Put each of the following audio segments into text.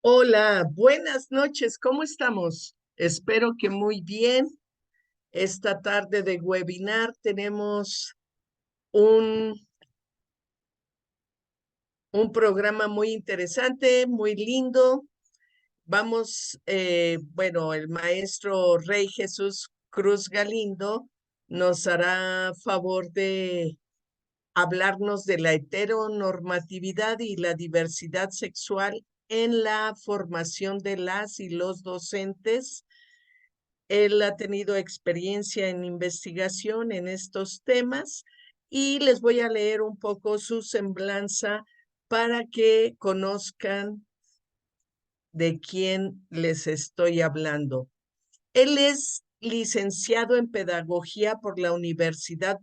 Hola, buenas noches, ¿cómo estamos? Espero que muy bien. Esta tarde de webinar tenemos un, un programa muy interesante, muy lindo. Bueno, el maestro Rey Jesús Cruz Galindo nos hará favor de hablarnos de la heteronormatividad y la diversidad sexual en la formación de las y los docentes. Él ha tenido experiencia en investigación en estos temas y les voy a leer un poco su semblanza para que conozcan de quién les estoy hablando. Él es licenciado en Pedagogía por la Universidad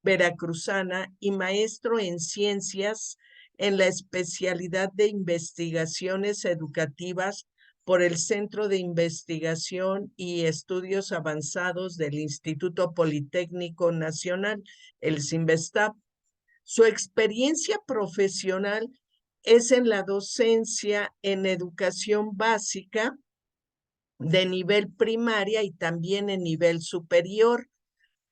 Veracruzana y maestro en Ciencias en la especialidad de Investigaciones Educativas por el Centro de Investigación y Estudios Avanzados del Instituto Politécnico Nacional, el CINVESTAP. Su experiencia profesional es en la docencia en educación básica de nivel primaria y también en nivel superior,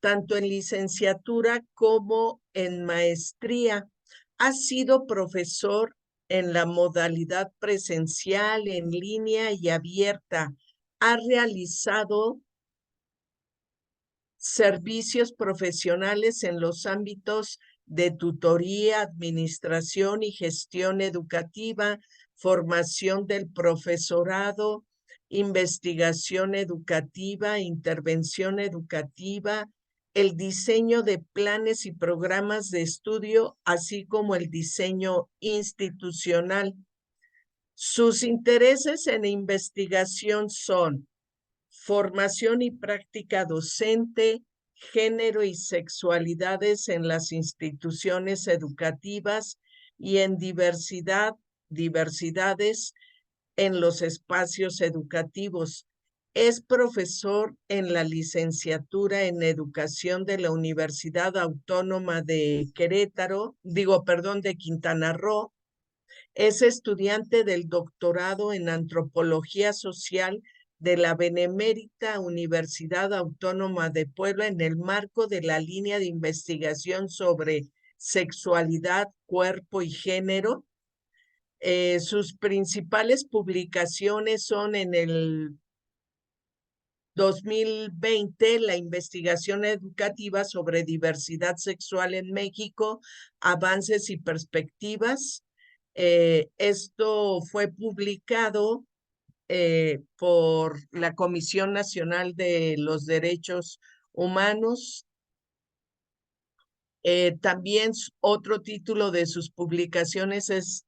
tanto en licenciatura como en maestría. Ha sido profesor en la modalidad presencial, en línea y abierta. Ha realizado servicios profesionales en los ámbitos de tutoría, administración y gestión educativa, formación del profesorado, investigación educativa, intervención educativa, el diseño de planes y programas de estudio, así como el diseño institucional. Sus intereses en investigación son formación y práctica docente, género y sexualidades en las instituciones educativas y en diversidades en los espacios educativos. Es profesor en la licenciatura en educación de la Universidad Autónoma de de Quintana Roo. Es estudiante del doctorado en Antropología Social de la Benemérita Universidad Autónoma de Puebla en el marco de la línea de investigación sobre sexualidad, cuerpo y género. Sus principales publicaciones son en el 2020, la investigación educativa sobre diversidad sexual en México, avances y perspectivas. Esto fue publicado por la Comisión Nacional de los Derechos Humanos. También otro título de sus publicaciones es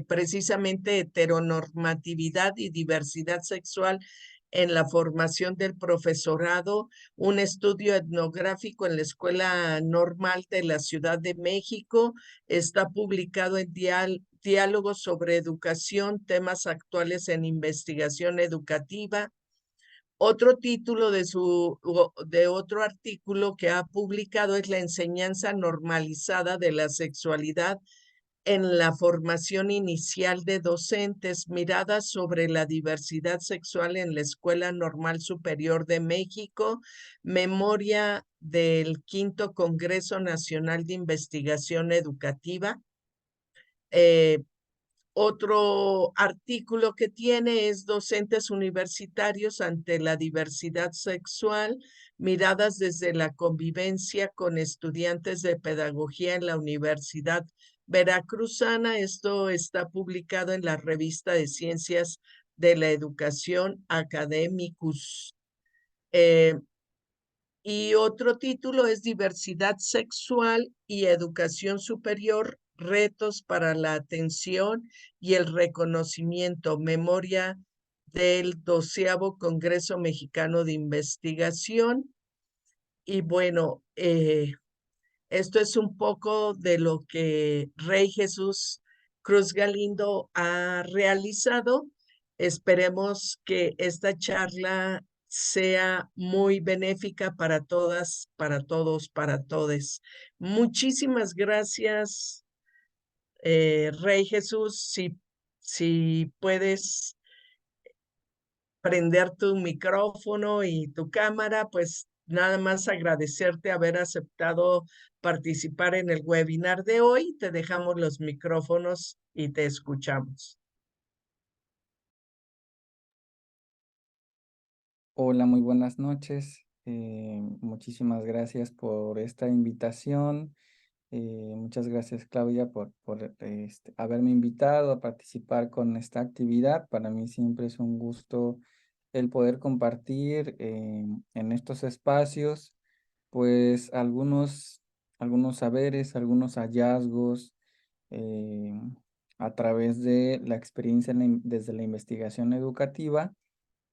precisamente heteronormatividad y diversidad sexual en la formación del profesorado, un estudio etnográfico en la Escuela Normal de la Ciudad de México. Está publicado en Diálogos sobre Educación, temas actuales en investigación educativa. Otro título de otro artículo que ha publicado es La enseñanza normalizada de la sexualidad en la formación inicial de docentes, miradas sobre la diversidad sexual en la Escuela Normal Superior de México, memoria del Quinto Congreso Nacional de Investigación Educativa. Otro artículo que tiene es Docentes universitarios ante la diversidad sexual, miradas desde la convivencia con estudiantes de pedagogía en la Universidad Veracruzana. Esto está publicado en la revista de Ciencias de la Educación Academicus. Y otro título es Diversidad Sexual y Educación Superior, retos para la atención y el reconocimiento, memoria del 12º Congreso Mexicano de Investigación. Y bueno, esto es un poco de lo que Rey Jesús Cruz Galindo ha realizado. Esperemos que esta charla sea muy benéfica para todas, para todos, para todes. Muchísimas gracias, Rey Jesús. Si puedes prender tu micrófono y tu cámara, pues nada más agradecerte haber aceptado participar en el webinar de hoy. Te dejamos los micrófonos y te escuchamos. Hola, muy buenas noches. Muchísimas gracias por esta invitación. Muchas gracias, Claudia, por haberme invitado a participar con esta actividad. Para mí siempre es un gusto el poder compartir en estos espacios, pues algunos saberes, algunos hallazgos eh, a través de la experiencia desde la investigación educativa.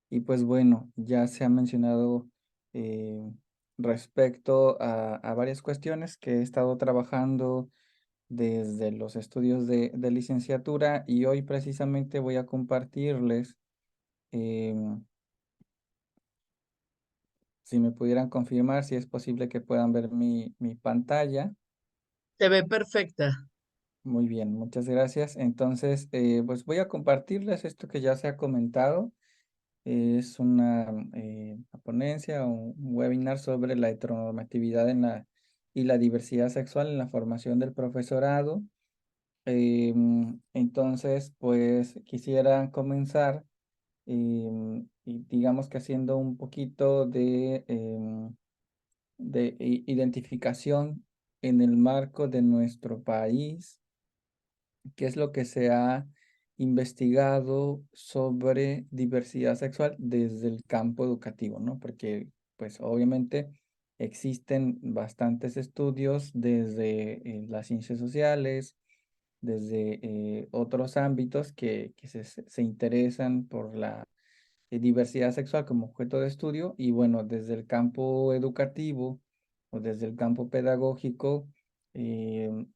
Y pues bueno, ya se ha mencionado eh, respecto a varias cuestiones que he estado trabajando desde los estudios de licenciatura, y hoy precisamente voy a compartirles, em, si me pudieran confirmar si es posible que puedan ver mi pantalla. Te ve perfecta. Muy bien, muchas gracias. Entonces, pues voy a compartirles esto que ya se ha comentado. Es una ponencia o un webinar sobre la heteronormatividad y la diversidad sexual en la formación del profesorado. Entonces, pues quisiera comenzar, y digamos que haciendo un poquito de identificación en el marco de nuestro país, qué es lo que se ha investigado sobre diversidad sexual desde el campo educativo, ¿no? Porque, pues, obviamente existen bastantes estudios desde las ciencias sociales, desde otros ámbitos que se interesan por la diversidad sexual como objeto de estudio. Y bueno, desde el campo educativo o desde el campo pedagógico,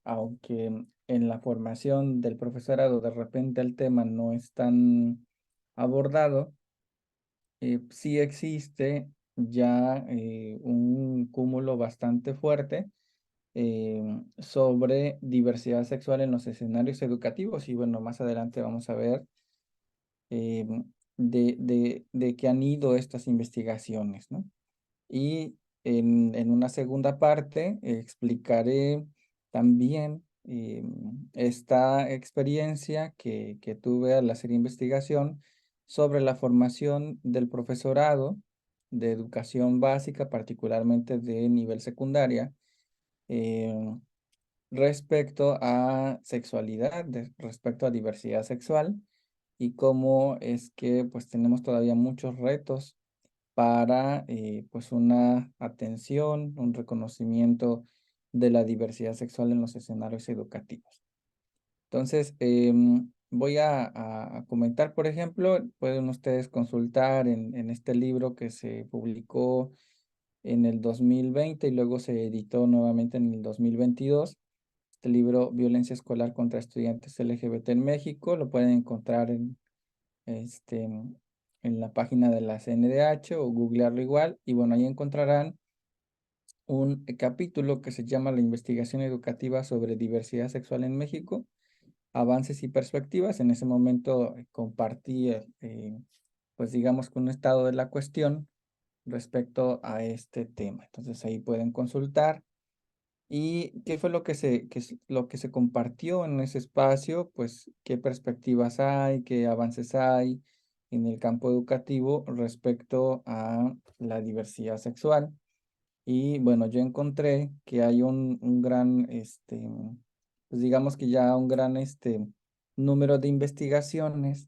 aunque en la formación del profesorado de repente el tema no es tan abordado, sí existe ya un cúmulo bastante fuerte sobre diversidad sexual en los escenarios educativos. Y bueno, más adelante vamos a ver eh, de qué han ido estas investigaciones, ¿no? Y en una segunda parte explicaré también esta experiencia que tuve al hacer investigación sobre la formación del profesorado de educación básica, particularmente de nivel secundaria, em, respecto a sexualidad, respecto a diversidad sexual, y cómo es que pues tenemos todavía muchos retos para pues una atención, un reconocimiento de la diversidad sexual en los escenarios educativos. Entonces, voy a comentar, por ejemplo, pueden ustedes consultar en este libro que se publicó en el 2020 y luego se editó nuevamente en el 2022. Este libro, Violencia Escolar contra Estudiantes LGBT en México, lo pueden encontrar en la página de la CNDH o googlearlo igual. Y bueno, ahí encontrarán un capítulo que se llama La investigación educativa sobre diversidad sexual en México, avances y perspectivas. En ese momento compartí, pues digamos que un estado de la cuestión respecto a este tema. Entonces ahí pueden consultar. ¿Y qué fue lo que se compartió en ese espacio? Pues qué perspectivas hay, qué avances hay en el campo educativo respecto a la diversidad sexual. Y bueno, yo encontré que hay un gran, pues digamos que ya un gran número de investigaciones,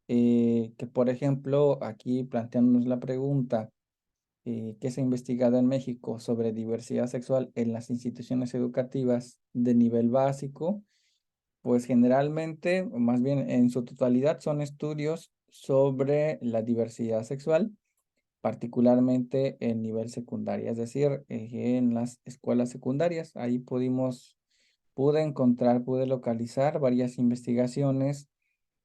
que por ejemplo, aquí planteándonos la pregunta, que se ha investigado en México sobre diversidad sexual en las instituciones educativas de nivel básico, pues generalmente, o más bien en su totalidad, son estudios sobre la diversidad sexual, particularmente en nivel secundaria, es decir, en las escuelas secundarias. Ahí pude localizar varias investigaciones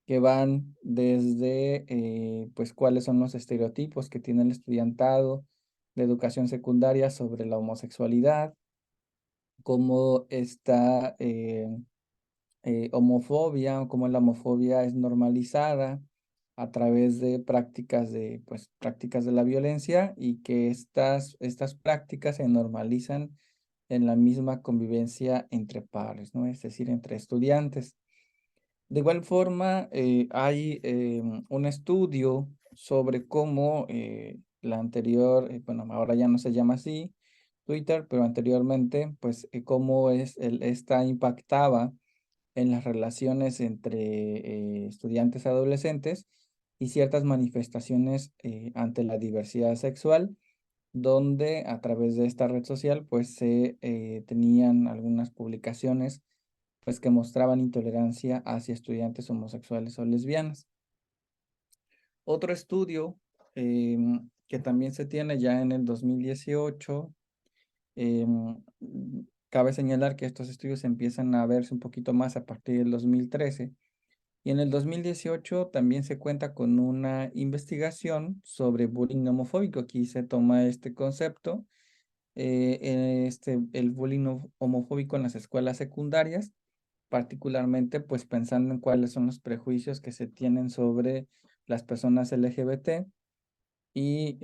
que van desde, pues, cuáles son los estereotipos que tiene el estudiantado de educación secundaria sobre la homosexualidad, cómo está homofobia, cómo la homofobia es normalizada a través de pues, prácticas de la violencia y que estas prácticas se normalizan en la misma convivencia entre pares, ¿no? Es decir, entre estudiantes. De igual forma, hay un estudio sobre cómo la anterior, bueno, ahora ya no se llama así, Twitter, pero anteriormente, pues, cómo esta impactaba en las relaciones entre estudiantes adolescentes y ciertas manifestaciones ante la diversidad sexual, donde a través de esta red social, pues, se tenían algunas publicaciones pues que mostraban intolerancia hacia estudiantes homosexuales o lesbianas. Otro estudio que también se tiene ya en el 2018, cabe señalar que estos estudios empiezan a verse un poquito más a partir del 2013, y en el 2018 también se cuenta con una investigación sobre bullying homofóbico. Aquí se toma este concepto, el bullying homofóbico en las escuelas secundarias, particularmente pues pensando en cuáles son los prejuicios que se tienen sobre las personas LGBT, y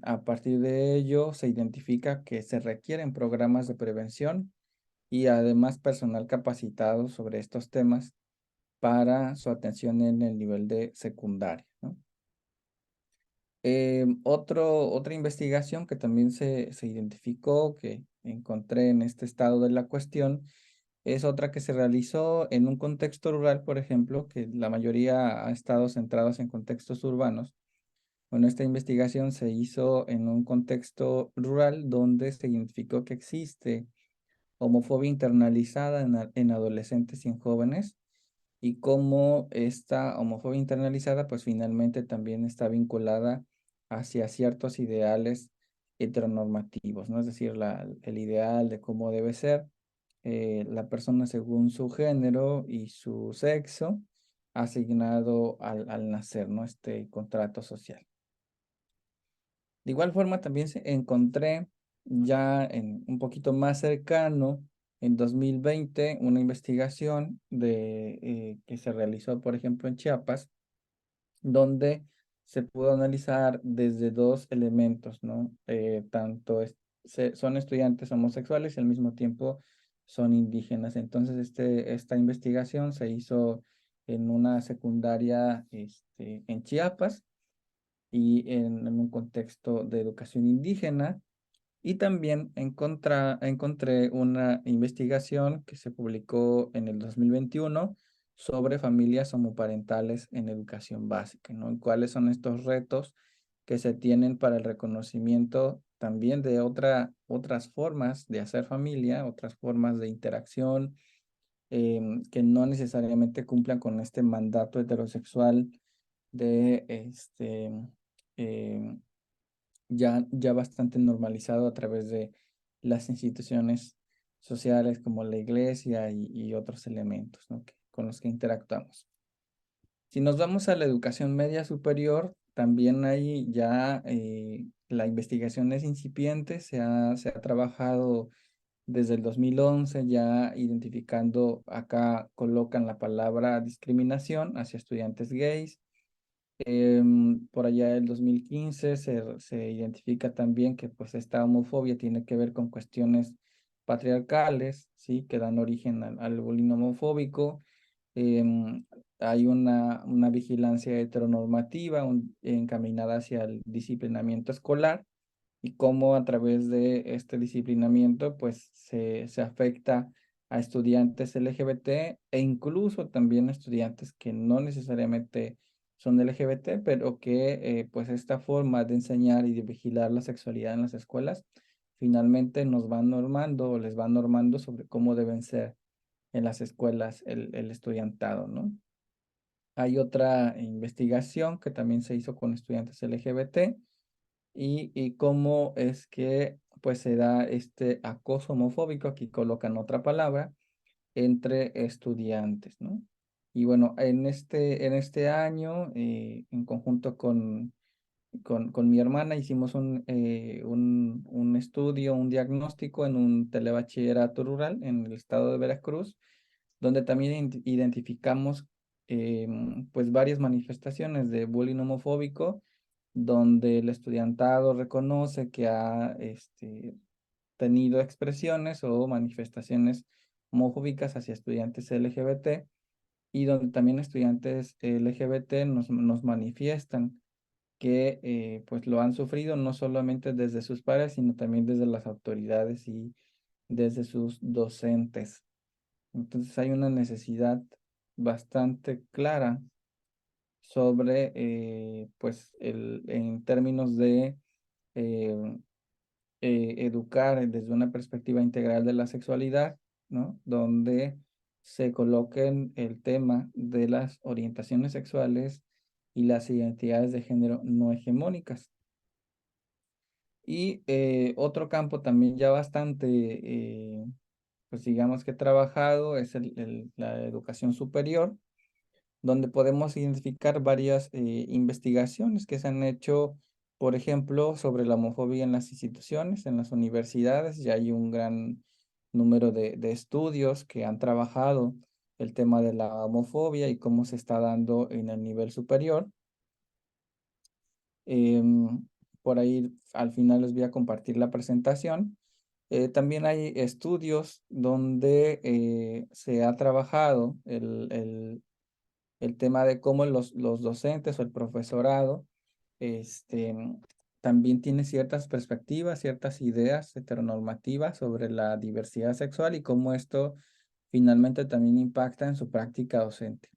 a partir de ello se identifica que se requieren programas de prevención y además personal capacitado sobre estos temas para su atención en el nivel de secundaria, ¿no? Otra investigación que también se identificó, que encontré en este estado de la cuestión, es otra que se realizó en un contexto rural, por ejemplo, que la mayoría ha estado centrados en contextos urbanos. Bueno, esta investigación se hizo en un contexto rural donde se identificó que existe homofobia internalizada en adolescentes y en jóvenes, y cómo esta homofobia internalizada pues finalmente también está vinculada hacia ciertos ideales heteronormativos, ¿no? Es decir, el ideal de cómo debe ser la persona según su género y su sexo asignado al nacer, ¿no? Este contrato social. De igual forma también encontré ya un poquito más cercano, en 2020, una investigación que se realizó, por ejemplo, en Chiapas, donde se pudo analizar desde dos elementos, ¿no? Tanto son estudiantes homosexuales y al mismo tiempo son indígenas. Entonces, esta investigación se hizo en una secundaria en Chiapas y en un contexto de educación indígena. Y también encontré una investigación que se publicó en el 2021 sobre familias homoparentales en educación básica, ¿no? Y cuáles son estos retos que se tienen para el reconocimiento también de otras formas de hacer familia, otras formas de interacción, que no necesariamente cumplan con este mandato heterosexual de em, ya bastante normalizado a través de las instituciones sociales como la iglesia y otros elementos, ¿no? Con los que interactuamos. Si nos vamos a la educación media superior, también hay ya la investigación es incipiente, se ha trabajado desde el 2011 ya identificando, acá colocan la palabra discriminación hacia estudiantes gays. Por allá del 2015 se identifica también que pues esta homofobia tiene que ver con cuestiones patriarcales, ¿sí? Que dan origen al bullying homofóbico. Em, Hay una vigilancia heteronormativa encaminada hacia el disciplinamiento escolar, y cómo a través de este disciplinamiento pues se afecta a estudiantes LGBT e incluso también a estudiantes que no necesariamente son LGBT, pero que pues esta forma de enseñar y de vigilar la sexualidad en las escuelas finalmente nos van normando o les van normando sobre cómo deben ser en las escuelas el estudiantado, ¿no? Hay otra investigación que también se hizo con estudiantes LGBT, y cómo es que pues se da este acoso homofóbico, aquí colocan otra palabra, entre estudiantes, ¿no? Y bueno, en este año, en conjunto con mi hermana, hicimos un estudio, un diagnóstico en un telebachillerato rural en el estado de Veracruz, donde también identificamos pues varias manifestaciones de bullying homofóbico, donde el estudiantado reconoce que ha tenido expresiones o manifestaciones homofóbicas hacia estudiantes LGBT, y donde también estudiantes LGBT nos manifiestan que pues lo han sufrido no solamente desde sus pares, sino también desde las autoridades y desde sus docentes. Entonces hay una necesidad bastante clara sobre, pues, en términos de eh, educar desde una perspectiva integral de la sexualidad, ¿no? Donde se coloquen el tema de las orientaciones sexuales y las identidades de género no hegemónicas. Y otro campo también ya bastante, pues digamos que trabajado es la educación superior, donde podemos identificar varias investigaciones que se han hecho, por ejemplo, sobre la homofobia en las instituciones, en las universidades. Ya hay un gran número de estudios que han trabajado el tema de la homofobia y cómo se está dando en el nivel superior. Em, por ahí al final les voy a compartir la presentación. También hay estudios donde se ha trabajado el tema de cómo los docentes o el profesorado este, también tiene ciertas perspectivas, ciertas ideas heteronormativas sobre la diversidad sexual y cómo esto finalmente también impacta en su práctica docente.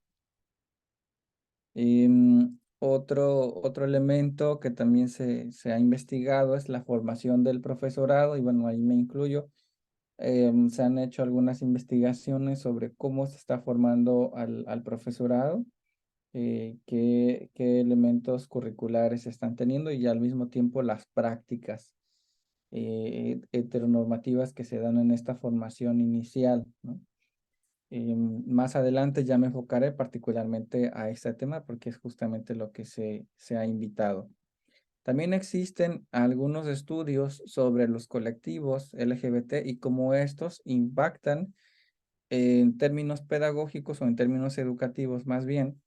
Otro elemento que también se ha investigado es la formación del profesorado, y bueno, ahí me incluyo. Se han hecho algunas investigaciones sobre cómo se está formando al profesorado, qué elementos curriculares se están teniendo y al mismo tiempo las prácticas heteronormativas que se dan en esta formación inicial, ¿no? Más adelante ya me enfocaré particularmente a este tema porque es justamente lo que se ha invitado. También existen algunos estudios sobre los colectivos LGBT y cómo estos impactan en términos pedagógicos o en términos educativos más bien,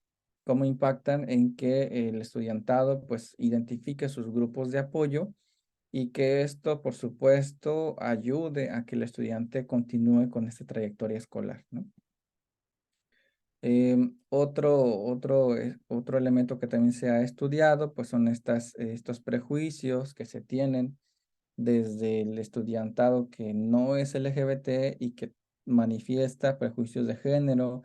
cómo impactan en que el estudiantado pues identifique sus grupos de apoyo y que esto, por supuesto, ayude a que el estudiante continúe con esta trayectoria escolar, ¿no? Otro elemento que también se ha estudiado, pues son estos prejuicios que se tienen desde el estudiantado que no es LGBT y que manifiesta prejuicios de género,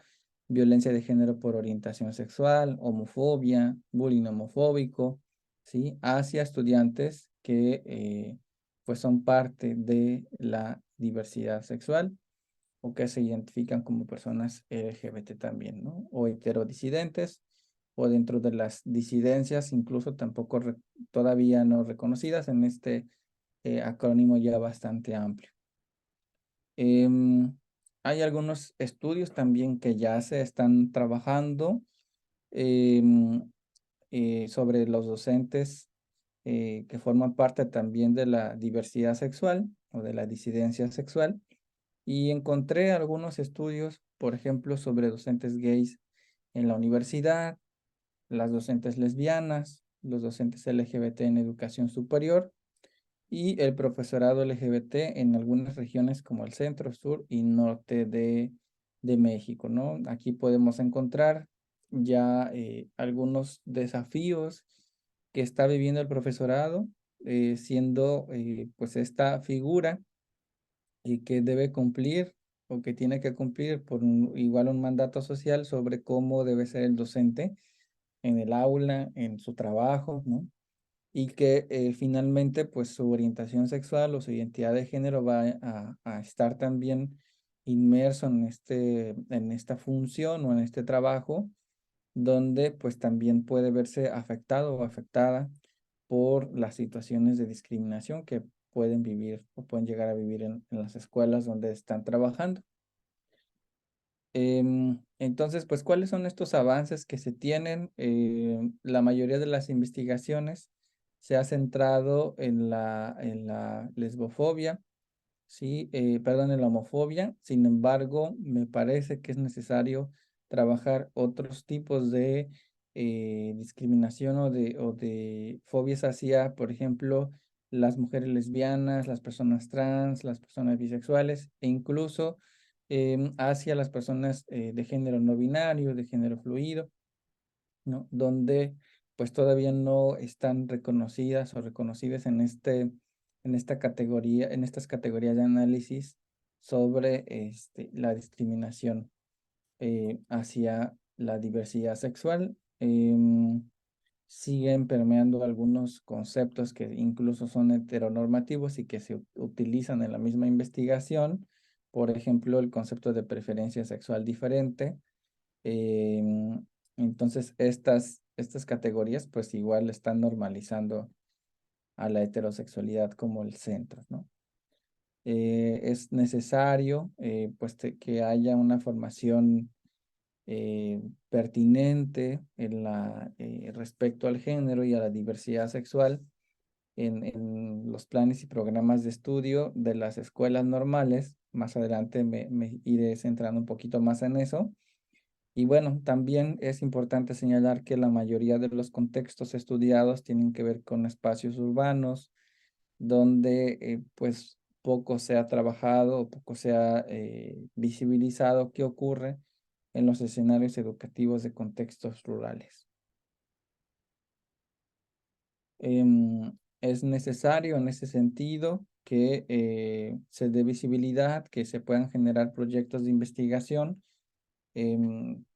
violencia de género por orientación sexual, homofobia, bullying homofóbico, ¿sí? Hacia estudiantes que pues son parte de la diversidad sexual o que se identifican como personas LGBT también, ¿no? O heterodisidentes, o dentro de las disidencias, incluso tampoco todavía no reconocidas en este acrónimo ya bastante amplio. Hay algunos estudios también que ya se están trabajando em, sobre los docentes que forman parte también de la diversidad sexual o de la disidencia sexual. Y encontré algunos estudios, por ejemplo, sobre docentes gays en la universidad, las docentes lesbianas, los docentes LGBT en educación superior y el profesorado LGBT en algunas regiones como el centro, sur y norte de México, ¿no? Aquí podemos encontrar ya algunos desafíos que está viviendo el profesorado, siendo pues esta figura y que debe cumplir o que tiene que cumplir por igual un mandato social sobre cómo debe ser el docente en el aula, en su trabajo, ¿no? Y que finalmente pues su orientación sexual o su identidad de género va a estar también inmerso en esta función o en este trabajo, donde pues también puede verse afectado o afectada por las situaciones de discriminación que pueden vivir o pueden llegar a vivir en las escuelas donde están trabajando. Entonces, pues, ¿cuáles son estos avances que se tienen? La mayoría de las investigaciones se ha centrado en la lesbofobia, ¿sí? Perdón, en la homofobia. Sin embargo, me parece que es necesario trabajar otros tipos de discriminación o de fobias hacia, por ejemplo, las mujeres lesbianas, las personas trans, las personas bisexuales e incluso hacia las personas de género no binario, de género fluido, ¿no? Donde pues todavía no están reconocidas o reconocidas en esta categoría, en estas categorías de análisis sobre la discriminación hacia la diversidad sexual. Siguen permeando algunos conceptos que incluso son heteronormativos y que se utilizan en la misma investigación. Por ejemplo, el concepto de preferencia sexual diferente. Entonces, estas categorías pues igual están normalizando a la heterosexualidad como el centro, ¿no? Es necesario pues que haya una formación pertinente respecto al género y a la diversidad sexual en los planes y programas de estudio de las escuelas normales. Más adelante me iré centrando un poquito más en eso. Y bueno, también es importante señalar que la mayoría de los contextos estudiados tienen que ver con espacios urbanos, donde pues poco se ha trabajado o poco se ha visibilizado qué ocurre en los escenarios educativos de contextos rurales. Es necesario en ese sentido que se dé visibilidad, que se puedan generar proyectos de investigación.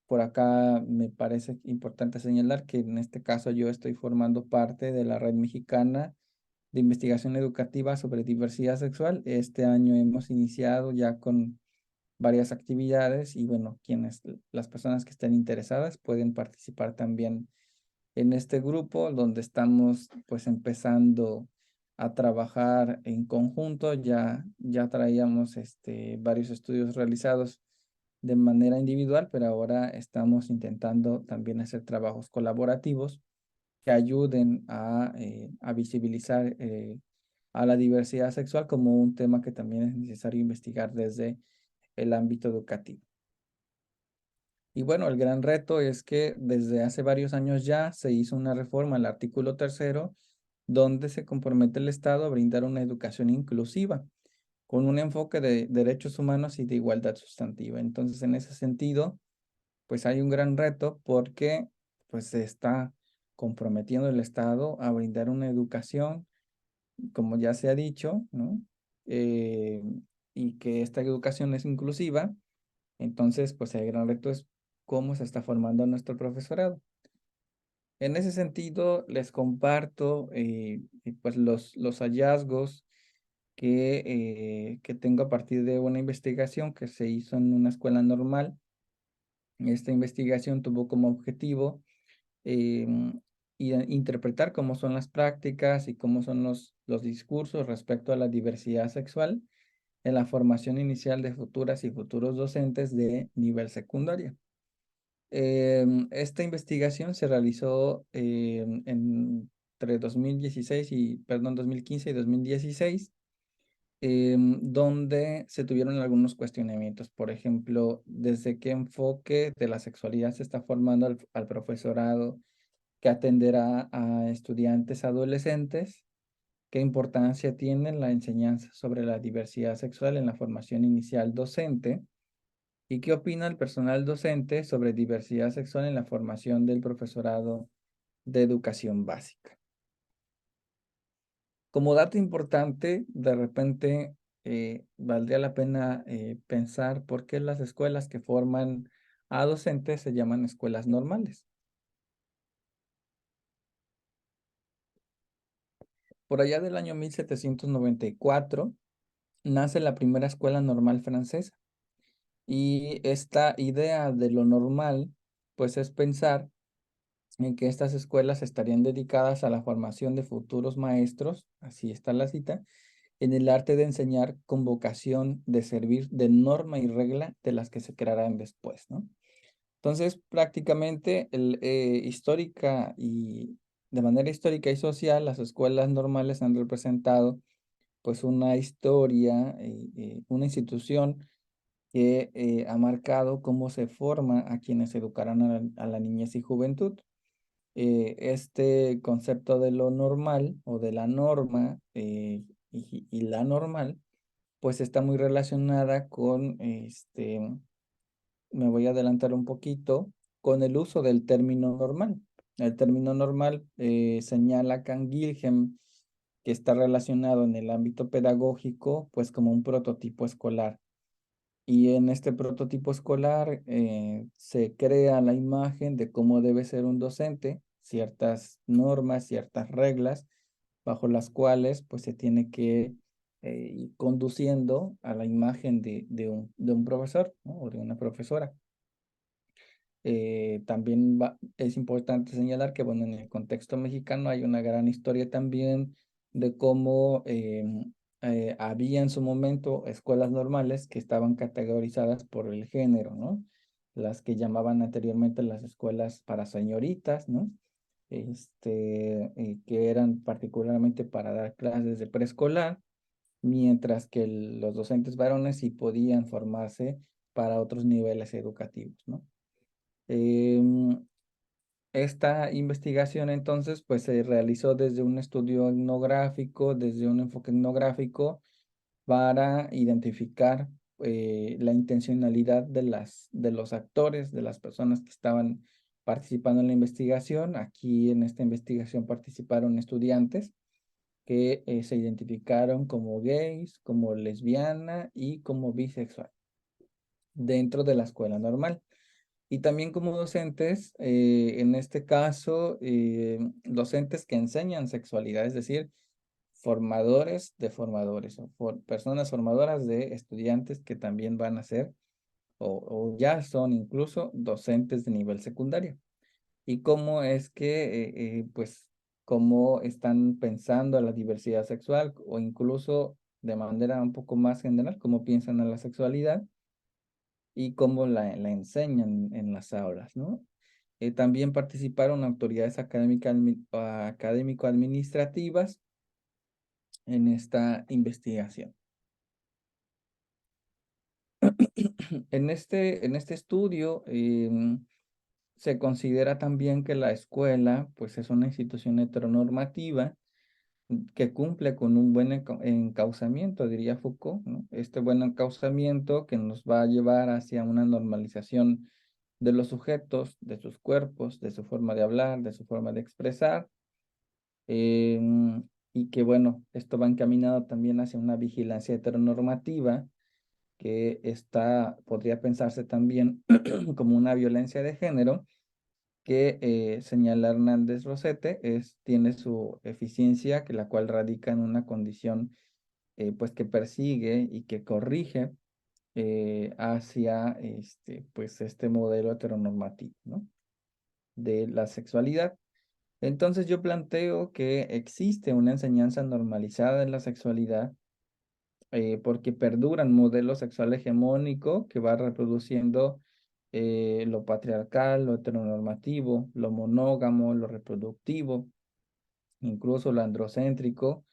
Por acá me parece importante señalar que en este caso yo estoy formando parte de la Red Mexicana de Investigación Educativa sobre Diversidad Sexual. Este año hemos iniciado ya con varias actividades y bueno, las personas que estén interesadas pueden participar también en este grupo donde estamos pues empezando a trabajar en conjunto. Ya traíamos varios estudios realizados de manera individual, pero ahora estamos intentando también hacer trabajos colaborativos que ayuden a visibilizar a la diversidad sexual como un tema que también es necesario investigar desde el ámbito educativo. Y bueno, el gran reto es que desde hace varios años ya se hizo una reforma al artículo 3º, donde se compromete el Estado a brindar una educación inclusiva, con un enfoque de derechos humanos y de igualdad sustantiva. Entonces, en ese sentido, pues hay un gran reto porque pues se está comprometiendo el Estado a brindar una educación, como ya se ha dicho, ¿no? Eh, y que esta educación es inclusiva. Entonces, pues el gran reto es cómo se está formando nuestro profesorado. En ese sentido, les comparto pues los hallazgos que tengo a partir de una investigación que se hizo en una escuela normal. Esta investigación tuvo como objetivo interpretar cómo son las prácticas y cómo son los discursos respecto a la diversidad sexual en la formación inicial de futuras y futuros docentes de nivel secundaria. Esta investigación se realizó entre 2015 y 2016, donde se tuvieron algunos cuestionamientos. Por ejemplo, desde qué enfoque de la sexualidad se está formando al profesorado que atenderá a estudiantes adolescentes, qué importancia tiene la enseñanza sobre la diversidad sexual en la formación inicial docente y qué opina el personal docente sobre diversidad sexual en la formación del profesorado de educación básica. Como dato importante, de repente valdría la pena pensar por qué las escuelas que forman a docentes se llaman escuelas normales. Por allá del año 1794 nace la primera escuela normal francesa y esta idea de lo normal pues es pensar en que estas escuelas estarían dedicadas a la formación de futuros maestros, así está la cita, en el arte de enseñar con vocación de servir de norma y regla de las que se crearán después, ¿no? Entonces, prácticamente, de manera histórica y social, las escuelas normales han representado pues una historia, una institución que ha marcado cómo se forma a quienes educarán a la niñez y juventud. Este concepto de lo normal o de la norma y la normal, pues está muy relacionada con, me voy a adelantar un poquito, con el uso del término normal. El término normal señala Can Gilhem que está relacionado en el ámbito pedagógico, pues como un prototipo escolar. Y en este prototipo escolar se crea la imagen de cómo debe ser un docente, ciertas normas, ciertas reglas, bajo las cuales pues se tiene que ir conduciendo a la imagen de un profesor, ¿no? O de una profesora. También es importante señalar que, bueno, en el contexto mexicano hay una gran historia también de cómo había en su momento escuelas normales que estaban categorizadas por el género, ¿no? Las que llamaban anteriormente las escuelas para señoritas, ¿no? Que eran particularmente para dar clases de preescolar, mientras que los docentes varones sí podían formarse para otros niveles educativos, ¿no? Em, Esta investigación entonces pues se realizó desde un estudio etnográfico, desde un enfoque etnográfico para identificar la intencionalidad de los actores, de las personas que estaban participando en la investigación. Aquí en esta investigación participaron estudiantes que se identificaron como gays, como lesbiana y como bisexual dentro de la escuela normal. Y también como docentes, en este caso, docentes que enseñan sexualidad, es decir, formadores de formadores o personas formadoras de estudiantes que también van a ser o ya son incluso docentes de nivel secundario. Y cómo es que, pues, cómo están pensando la diversidad sexual o incluso de manera un poco más general, cómo piensan a la sexualidad y cómo la enseñan en las aulas, ¿no? También participaron autoridades académico-administrativas en esta investigación. En este estudio se considera también que la escuela pues, es una institución heteronormativa que cumple con un buen encauzamiento, diría Foucault, ¿no? Este buen encauzamiento que nos va a llevar hacia una normalización de los sujetos, de sus cuerpos, de su forma de hablar, de su forma de expresar, y que bueno, esto va encaminado también hacia una vigilancia heteronormativa que podría pensarse también como una violencia de género que señala Hernández Rosete, tiene su eficiencia, que la cual radica en una condición pues que persigue y que corrige hacia pues este modelo heteronormativo, ¿no? De la sexualidad. Entonces yo planteo que existe una enseñanza normalizada de la sexualidad porque perduran modelos sexual hegemónico que va reproduciendo lo patriarcal, lo heteronormativo, lo monógamo, lo reproductivo, incluso lo androcéntrico,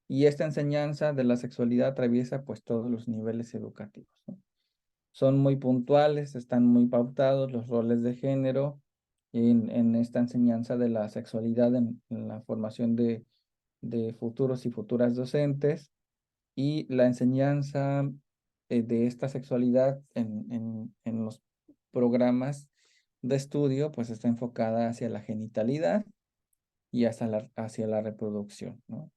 y esta enseñanza de la sexualidad atraviesa pues todos los niveles educativos, ¿no? Son muy puntuales, están muy pautados los roles de género en esta enseñanza de la sexualidad en la formación de futuros y futuras docentes y la enseñanza de esta sexualidad en los programas de estudio, pues está enfocada hacia la genitalidad y hacia la reproducción, ¿no?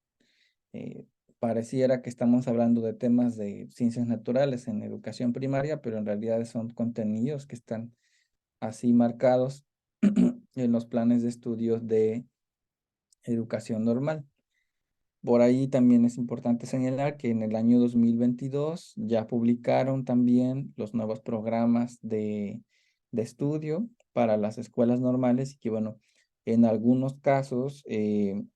Eh, Pareciera que estamos hablando de temas de ciencias naturales en educación primaria, pero en realidad son contenidos que están así marcados en los planes de estudios de educación normal. Por ahí también es importante señalar que en el año 2022 ya publicaron también los nuevos programas de estudio para las escuelas normales y que, bueno, en algunos casos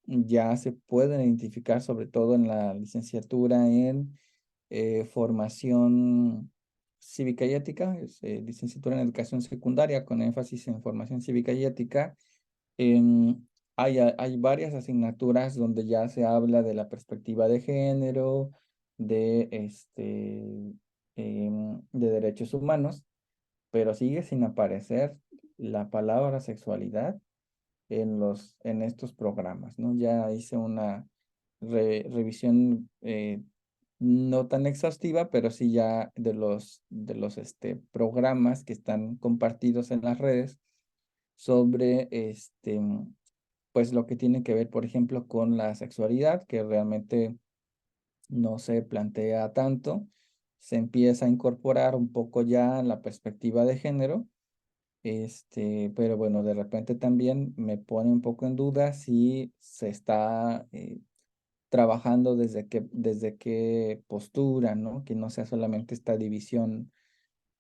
ya se pueden identificar, sobre todo en la licenciatura en formación cívica y ética, licenciatura en educación secundaria con énfasis en formación cívica y ética, hay varias asignaturas donde ya se habla de la perspectiva de género, de derechos humanos, pero sigue sin aparecer la palabra sexualidad en estos programas, ¿no? Ya hice una revisión no tan exhaustiva, pero sí ya de los programas que están compartidos en las redes sobre pues lo que tiene que ver, por ejemplo, con la sexualidad, que realmente no se plantea tanto, se empieza a incorporar un poco ya la perspectiva de género, pero bueno, de repente también me pone un poco en duda si se está trabajando desde qué postura, ¿no? Que no sea solamente esta división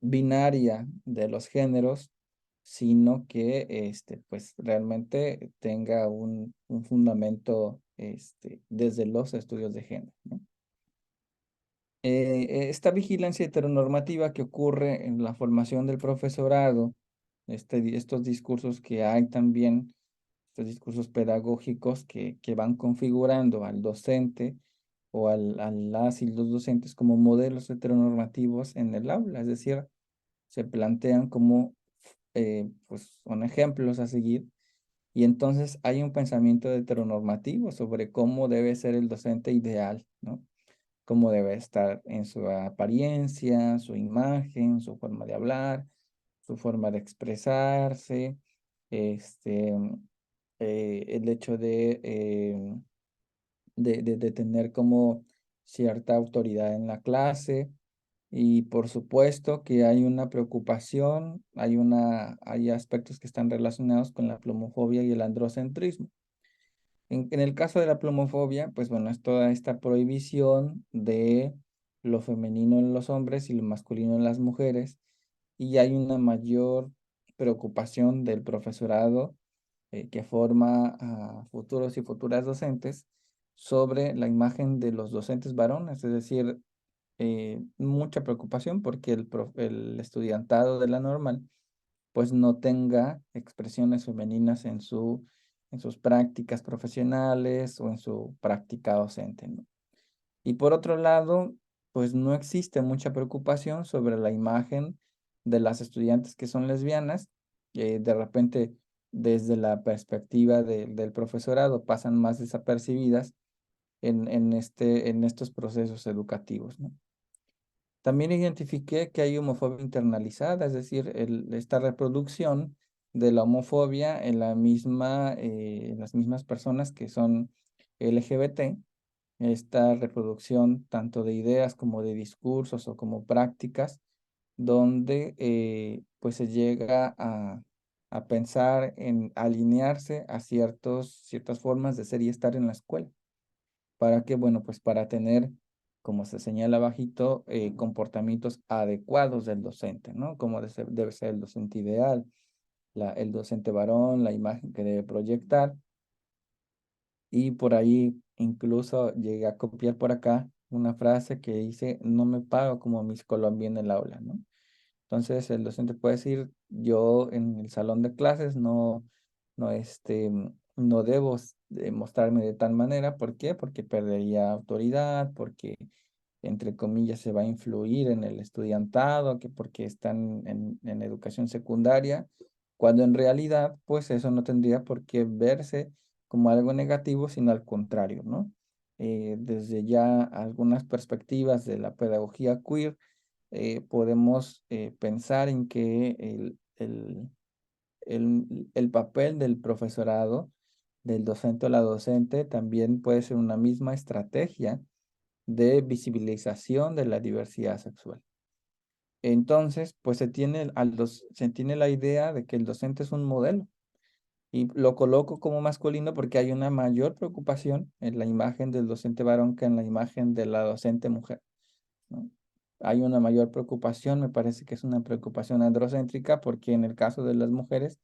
binaria de los géneros, sino que pues realmente tenga un fundamento desde los estudios de género, ¿no? Esta vigilancia heteronormativa que ocurre en la formación del profesorado, estos discursos que hay también, estos discursos pedagógicos que van configurando al docente o a las y los docentes como modelos heteronormativos en el aula, es decir, se plantean como pues son ejemplos a seguir y entonces hay un pensamiento heteronormativo sobre cómo debe ser el docente ideal, ¿no? Cómo debe estar en su apariencia, su imagen, su forma de hablar, su forma de expresarse, este, el hecho de tener como cierta autoridad en la clase. Y por supuesto que hay una preocupación, hay aspectos que están relacionados con la plumofobia y el androcentrismo. En el caso de la plumofobia, pues bueno, es toda esta prohibición de lo femenino en los hombres y lo masculino en las mujeres, y hay una mayor preocupación del profesorado que forma a futuros y futuras docentes sobre la imagen de los docentes varones, es decir, mucha preocupación porque el estudiantado de la normal pues no tenga expresiones femeninas en sus prácticas profesionales o en su práctica docente, ¿no? Y por otro lado, pues no existe mucha preocupación sobre la imagen de las estudiantes que son lesbianas. De repente, desde la perspectiva del profesorado, pasan más desapercibidas en estos procesos educativos, ¿no? También identifiqué que hay homofobia internalizada, es decir, esta reproducción de la homofobia en las mismas personas que son LGBT, esta reproducción tanto de ideas como de discursos o como prácticas, donde pues se llega a pensar en alinearse a ciertas formas de ser y estar en la escuela. ¿Para qué? Bueno, pues para tener, como se señala abajito, comportamientos adecuados del docente, ¿no? Como debe ser el docente ideal, el docente varón, la imagen que debe proyectar. Y por ahí incluso llegué a copiar por acá una frase que dice, no me pago como mis Colombia en el aula, ¿no? Entonces el docente puede decir, yo en el salón de clases no debo mostrarme de tal manera. ¿Por qué? Porque perdería autoridad, porque entre comillas se va a influir en el estudiantado, que porque están en educación secundaria, cuando en realidad pues eso no tendría por qué verse como algo negativo, sino al contrario, ¿no? Desde ya algunas perspectivas de la pedagogía queer, podemos pensar en que el papel del profesorado, del docente o la docente, también puede ser una misma estrategia de visibilización de la diversidad sexual. Entonces, pues se tiene la idea de que el docente es un modelo y lo coloco como masculino porque hay una mayor preocupación en la imagen del docente varón que en la imagen de la docente mujer, ¿no? Hay una mayor preocupación, me parece que es una preocupación androcéntrica, porque en el caso de las mujeres,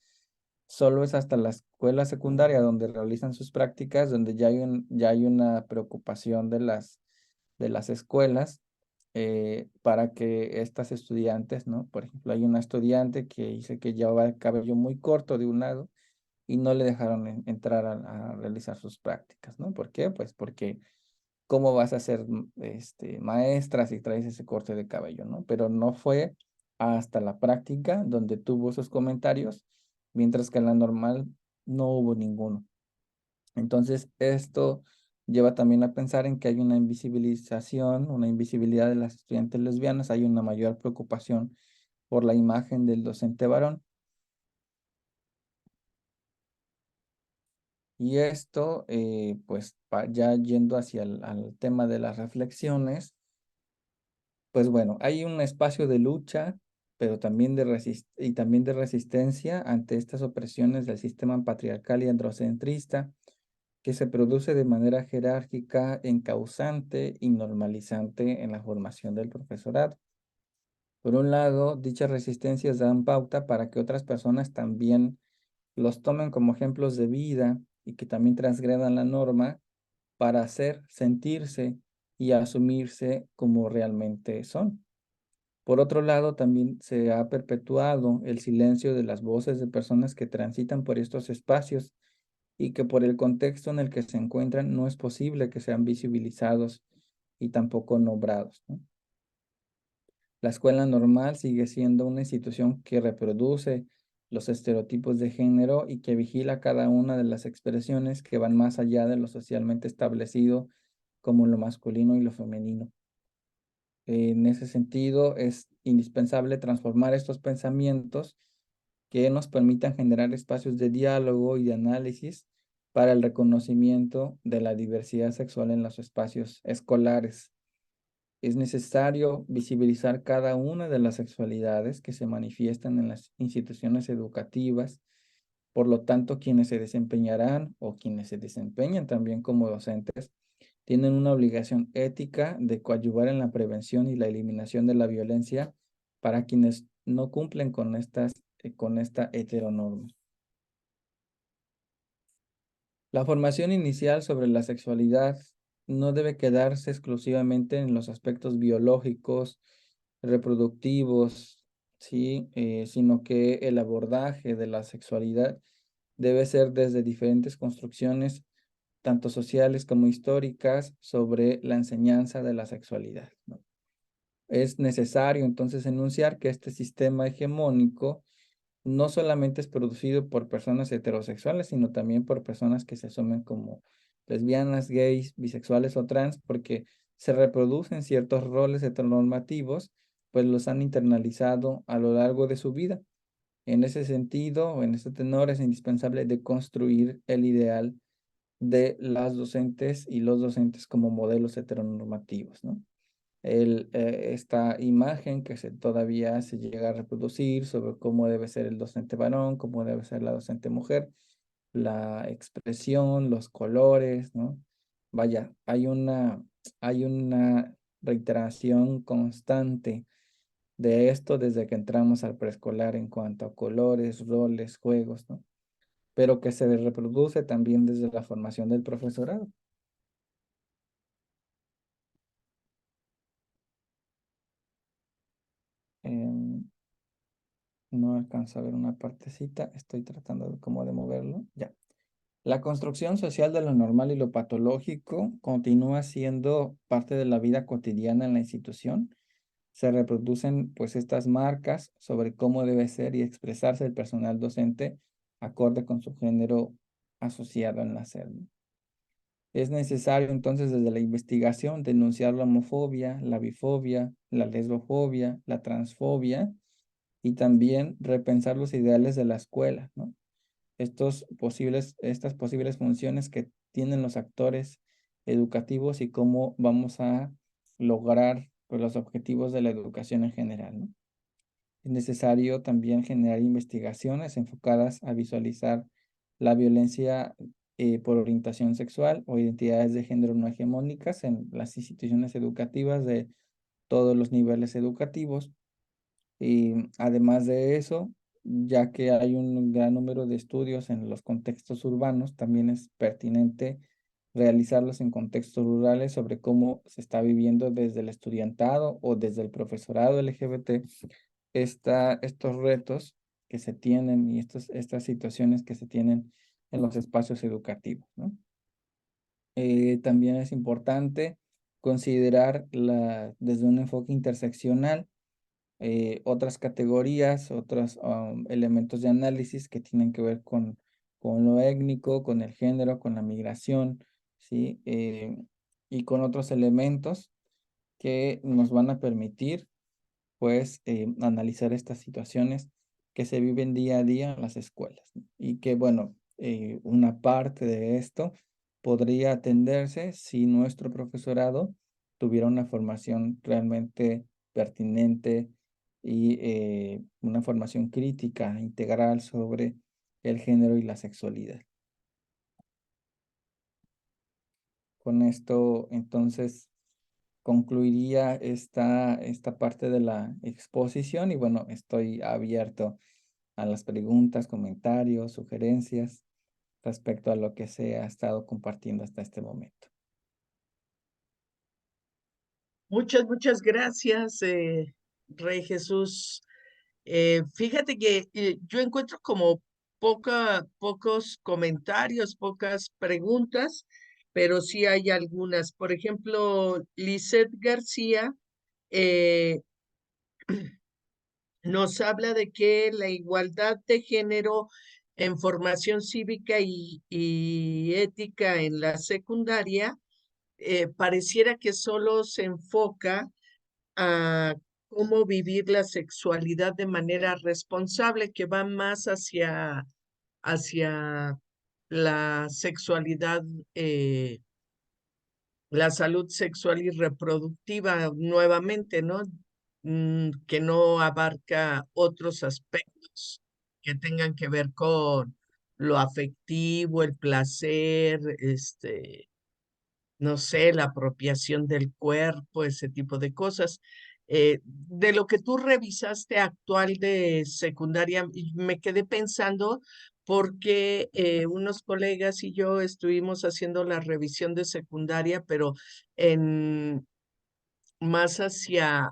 solo es hasta la escuela secundaria donde realizan sus prácticas, donde ya hay una preocupación de las escuelas para que estas estudiantes, ¿no? Por ejemplo, hay una estudiante que dice que lleva el cabello muy corto de un lado y no le dejaron entrar a realizar sus prácticas, ¿no? ¿Por qué? Pues porque ¿cómo vas a ser maestra si traes ese corte de cabello, ¿no? Pero no fue hasta la práctica donde tuvo esos comentarios, mientras que en la normal no hubo ninguno. Entonces, esto lleva también a pensar en que hay una invisibilización, una invisibilidad de las estudiantes lesbianas, hay una mayor preocupación por la imagen del docente varón. Y esto, pues ya yendo hacia al tema de las reflexiones, pues bueno, hay un espacio de lucha, pero también también de resistencia ante estas opresiones del sistema patriarcal y androcentrista que se produce de manera jerárquica, encauzante y normalizante en la formación del profesorado. Por un lado, dichas resistencias dan pauta para que otras personas también los tomen como ejemplos de vida y que también transgredan la norma para hacer, sentirse y asumirse como realmente son. Por otro lado, también se ha perpetuado el silencio de las voces de personas que transitan por estos espacios y que por el contexto en el que se encuentran no es posible que sean visibilizados y tampoco nombrados, ¿no? La escuela normal sigue siendo una institución que reproduce los estereotipos de género y que vigila cada una de las expresiones que van más allá de lo socialmente establecido como lo masculino y lo femenino. En ese sentido, es indispensable transformar estos pensamientos que nos permitan generar espacios de diálogo y de análisis para el reconocimiento de la diversidad sexual en los espacios escolares. Es necesario visibilizar cada una de las sexualidades que se manifiestan en las instituciones educativas. Por lo tanto, quienes se desempeñarán o quienes se desempeñan también como docentes tienen una obligación ética de coadyuvar en la prevención y la eliminación de la violencia para quienes no cumplen con esta heteronorma. La formación inicial sobre la sexualidad no debe quedarse exclusivamente en los aspectos biológicos, reproductivos, ¿sí? Sino que el abordaje de la sexualidad debe ser desde diferentes construcciones, tanto sociales como históricas, sobre la enseñanza de la sexualidad, ¿no? Es necesario entonces enunciar que este sistema hegemónico no solamente es producido por personas heterosexuales, sino también por personas que se asumen como lesbianas, gays, bisexuales o trans, porque se reproducen ciertos roles heteronormativos, pues los han internalizado a lo largo de su vida. En ese sentido, o en este tenor, es indispensable de construir el ideal de las docentes y los docentes como modelos heteronormativos, ¿no? Esta imagen que todavía se llega a reproducir sobre cómo debe ser el docente varón, cómo debe ser la docente mujer, la expresión, los colores, ¿no? Vaya, hay una reiteración constante de esto desde que entramos al preescolar en cuanto a colores, roles, juegos, ¿no? Pero que se reproduce también desde la formación del profesorado. Em, no alcanzo a ver una partecita, estoy tratando de cómo de moverlo. Ya. La construcción social de lo normal y lo patológico continúa siendo parte de la vida cotidiana en la institución. Se reproducen pues estas marcas sobre cómo debe ser y expresarse el personal docente acorde con su género asociado en la SED. Es necesario entonces desde la investigación denunciar la homofobia, la bifobia, la lesbofobia, la transfobia y también repensar los ideales de la escuela, ¿no? Estas posibles funciones que tienen los actores educativos y cómo vamos a lograr pues, los objetivos de la educación en general, ¿no? Es necesario también generar investigaciones enfocadas a visualizar la violencia por orientación sexual o identidades de género no hegemónicas en las instituciones educativas de todos los niveles educativos. Y además de eso, ya que hay un gran número de estudios en los contextos urbanos, también es pertinente realizarlos en contextos rurales sobre cómo se está viviendo desde el estudiantado o desde el profesorado LGBT estos retos que se tienen y estas situaciones que se tienen en los espacios educativos, ¿no? También es importante considerar desde un enfoque interseccional otras categorías, otros elementos de análisis que tienen que ver con lo étnico, con el género, con la migración, ¿sí? Y con otros elementos que nos van a permitir, pues, analizar estas situaciones que se viven día a día en las escuelas, ¿no? Y que, bueno, una parte de esto podría atenderse si nuestro profesorado tuviera una formación realmente pertinente y una formación crítica, integral sobre el género y la sexualidad. Con esto, entonces, concluiría esta parte de la exposición y bueno, estoy abierto a las preguntas, comentarios, sugerencias respecto a lo que se ha estado compartiendo hasta este momento. Muchas gracias, Rey Jesús. Fíjate que yo encuentro como pocos comentarios, pocas preguntas, pero sí hay algunas. Por ejemplo, Lisette García eh, nos habla de que la igualdad de género en formación cívica y ética en la secundaria pareciera que solo se enfoca a cómo vivir la sexualidad de manera responsable, que va más hacia la sexualidad, la salud sexual y reproductiva nuevamente, ¿no? Que no abarca otros aspectos que tengan que ver con lo afectivo, el placer, no sé, la apropiación del cuerpo, ese tipo de cosas. De lo que tú revisaste actual de secundaria, y me quedé pensando porque unos colegas y yo estuvimos haciendo la revisión de secundaria, pero en más hacia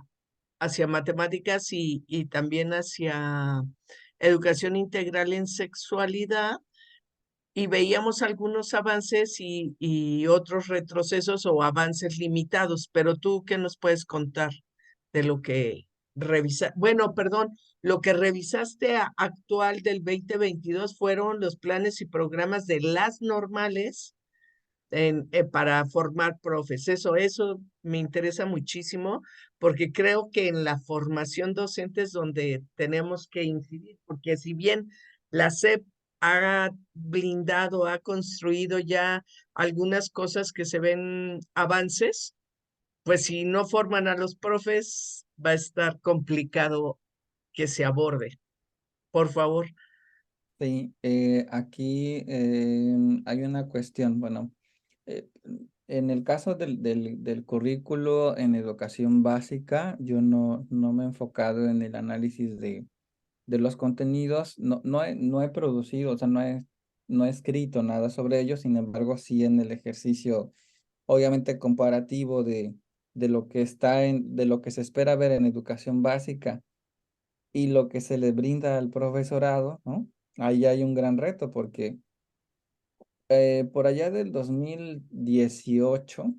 matemáticas y también hacia educación integral en sexualidad y veíamos algunos avances y otros retrocesos o avances limitados, pero tú, ¿qué nos puedes contar de lo que Bueno, perdón, lo que revisaste actual del 2022 fueron los planes y programas de las normales para formar profes. Eso me interesa muchísimo porque creo que en la formación docente es donde tenemos que incidir, porque si bien la SEP ha blindado, ha construido ya algunas cosas que se ven avances, pues si no forman a los profes, va a estar complicado que se aborde. Por favor. Sí, aquí hay una cuestión, bueno, eh, en el caso del currículo en educación básica, yo no me he enfocado en el análisis de los contenidos, no he producido, o sea, no he escrito nada sobre ellos, sin embargo, sí en el ejercicio, obviamente comparativo de lo que de lo que se espera ver en educación básica y lo que se le brinda al profesorado, ¿no? Ahí hay un gran reto porque por allá del 2018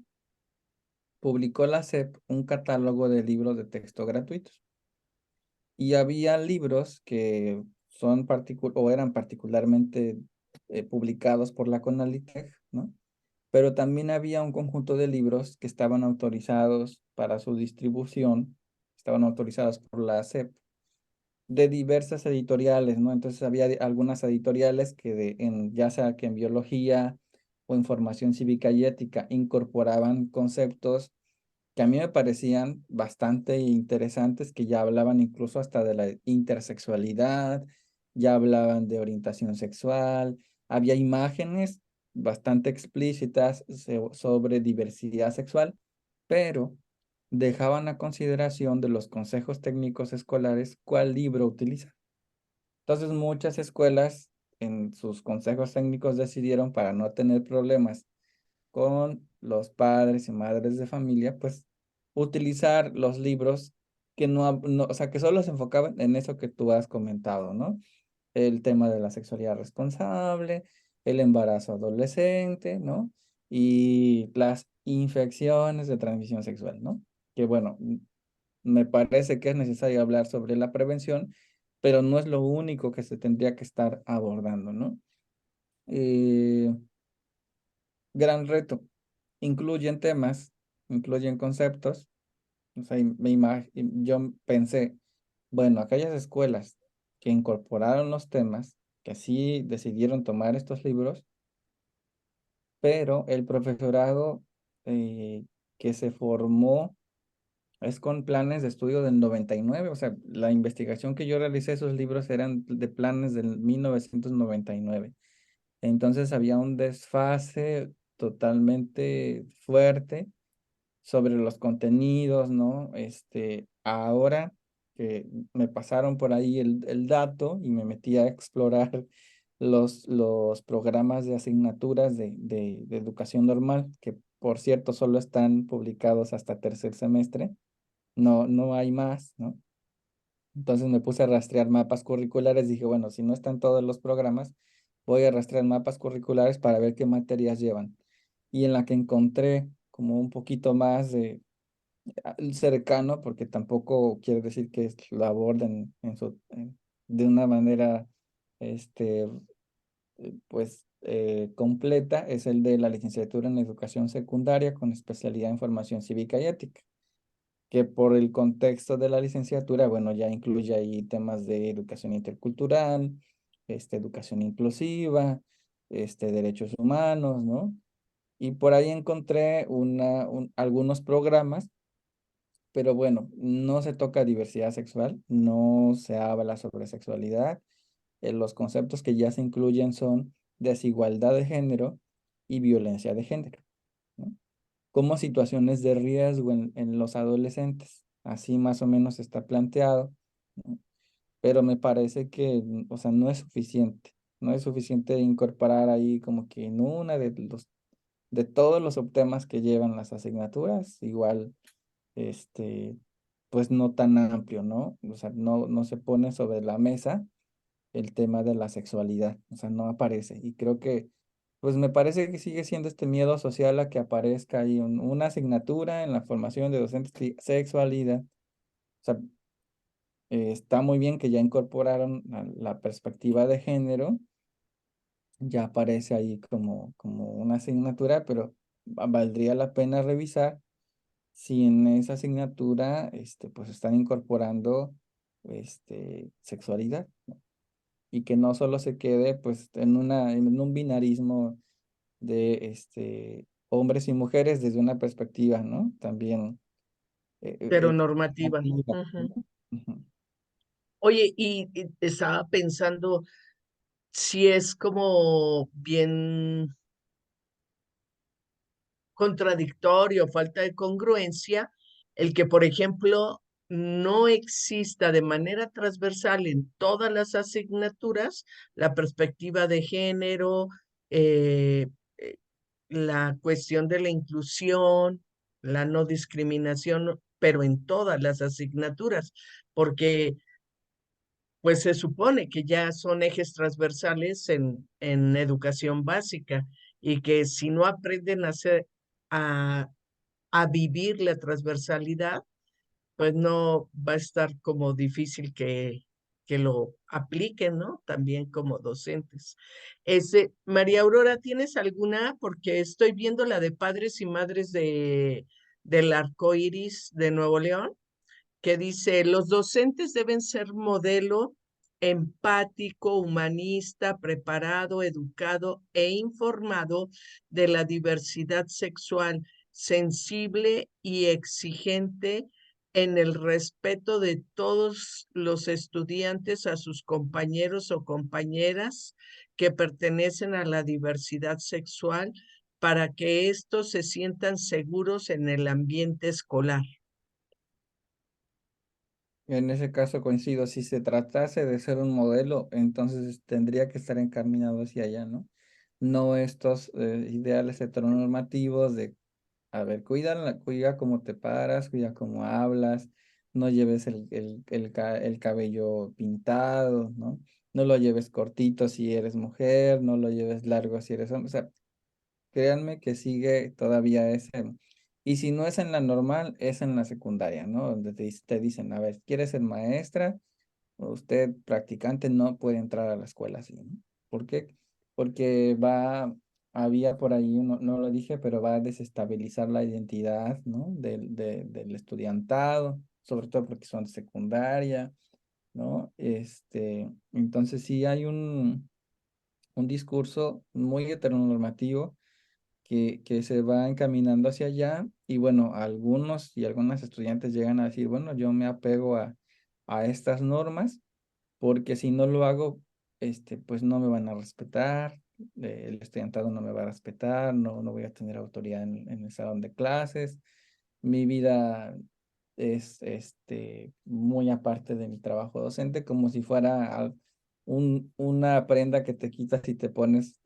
publicó la SEP un catálogo de libros de texto gratuitos y había libros que o eran particularmente publicados por la CONALITEG, ¿no? Pero también había un conjunto de libros que estaban autorizados para su distribución, estaban autorizados por la SEP de diversas editoriales, ¿no? Entonces había algunas editoriales que ya sea que en biología o en formación cívica y ética incorporaban conceptos que a mí me parecían bastante interesantes, que ya hablaban incluso hasta de la intersexualidad, ya hablaban de orientación sexual, había imágenes bastante explícitas sobre diversidad sexual, pero dejaban a consideración de los consejos técnicos escolares cuál libro utilizar. Entonces muchas escuelas en sus consejos técnicos decidieron, para no tener problemas con los padres y madres de familia, pues utilizar los libros que o sea, que solo se enfocaban en eso que tú has comentado, ¿no? El tema de la sexualidad responsable, el embarazo adolescente, ¿no? Y las infecciones de transmisión sexual, ¿no? Que bueno, me parece que es necesario hablar sobre la prevención, pero no es lo único que se tendría que estar abordando, ¿no? Eh, Gran reto. Incluyen temas, incluyen conceptos. O sea, yo pensé, bueno, aquellas escuelas que incorporaron los temas, que sí decidieron tomar estos libros, pero el profesorado que se formó es con planes de estudio del 99. O sea, la investigación que yo realicé, esos libros eran de planes del 1999. Entonces había un desfase totalmente fuerte sobre los contenidos, ¿no? Ahora que me pasaron por ahí el dato y me metí a explorar los programas de asignaturas de educación normal, que por cierto solo están publicados hasta tercer semestre, no hay más, ¿no? Entonces me puse a rastrear mapas curriculares, dije, bueno, si no están todos los programas, voy a rastrear mapas curriculares para ver qué materias llevan. Y en la que encontré como un poquito más de cercano, porque tampoco quiere decir que lo aborden de una manera, este, completa, es el de la licenciatura en educación secundaria con especialidad en formación cívica y ética, que por el contexto de la licenciatura, bueno, ya incluye ahí temas de educación intercultural, educación inclusiva, derechos humanos, ¿no? Y por ahí encontré algunos programas, pero bueno, no se toca diversidad sexual, no se habla sobre sexualidad. Los conceptos que ya se incluyen son desigualdad de género y violencia de género, ¿no? Como situaciones de riesgo en los adolescentes. Así más o menos está planteado, ¿no? Pero me parece que, o sea, no es suficiente. No es suficiente incorporar ahí como que en una de todos los subtemas que llevan las asignaturas, igual, este, pues no tan amplio, ¿no? O sea, no se pone sobre la mesa el tema de la sexualidad, o sea, no aparece. Y creo que, pues me parece que sigue siendo este miedo social a que aparezca ahí una asignatura en la formación de docentes de sexualidad. O sea, está muy bien que ya incorporaron la perspectiva de género, ya aparece ahí como una asignatura, pero valdría la pena revisar si en esa asignatura, pues están incorporando, sexualidad, ¿no? Y que no solo se quede pues en un binarismo de hombres y mujeres desde una perspectiva, ¿no? También Pero normativa. normativa, Ujú. ¿no? Ujú. Oye, y estaba pensando si es como bien contradictorio, falta de congruencia, el que, por ejemplo, no exista de manera transversal en todas las asignaturas la perspectiva de género, eh, eh, la cuestión de la inclusión, la no discriminación, pero en todas las asignaturas, porque pues se supone que ya son ejes transversales en educación básica y que si no aprenden a, a vivir la transversalidad, pues no va a estar como difícil que lo apliquen, ¿no? También como docentes. María Aurora, ¿tienes alguna? Porque estoy viendo la de padres y madres del Arco Iris de Nuevo León, que dice, los docentes deben ser modelo empático, humanista, preparado, educado e informado de la diversidad sexual, sensible y exigente en el respeto de todos los estudiantes a sus compañeros o compañeras que pertenecen a la diversidad sexual para que éstos se sientan seguros en el ambiente escolar. En ese caso coincido, si se tratase de ser un modelo, entonces tendría que estar encaminado hacia allá, ¿no? No estos ideales heteronormativos de, a ver, cuida cómo te paras, cuida cómo hablas, no lleves el cabello pintado, ¿no? No lo lleves cortito si eres mujer, no lo lleves largo si eres hombre. O sea, créanme que sigue todavía ese. Y si no es en la normal, es en la secundaria, ¿no? Donde te dicen, a ver, ¿quieres ser maestra? Usted, practicante, no puede entrar a la escuela así, ¿no? ¿Por qué? Porque había por ahí, no lo dije, pero va a desestabilizar la identidad, ¿no? Del estudiantado, sobre todo porque son de secundaria, ¿no? Entonces sí hay un discurso muy heteronormativo que se va encaminando hacia allá y bueno, algunos y algunas estudiantes llegan a decir, bueno, yo me apego a estas normas porque si no lo hago, pues no me van a respetar, el estudiantado no me va a respetar, no voy a tener autoridad en el salón de clases, mi vida es muy aparte de mi trabajo docente, como si fuera una prenda que te quitas y te pones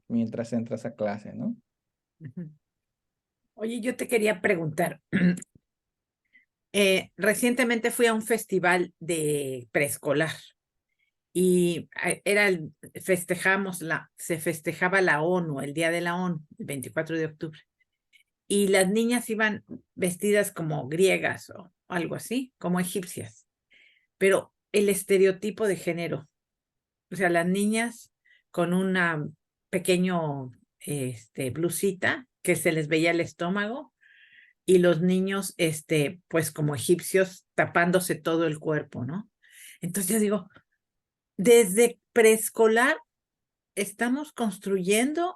mientras entras a clase, ¿no? Ujú. Oye, yo te quería preguntar, recientemente fui a un festival de preescolar y se festejaba la ONU, el Día de la ONU, el 24 de octubre, y las niñas iban vestidas como griegas o algo así, como egipcias, pero el estereotipo de género, o sea, las niñas con una pequeño blusita que se les veía el estómago y los niños, pues como egipcios, tapándose todo el cuerpo, ¿no? Entonces yo digo, desde preescolar estamos construyendo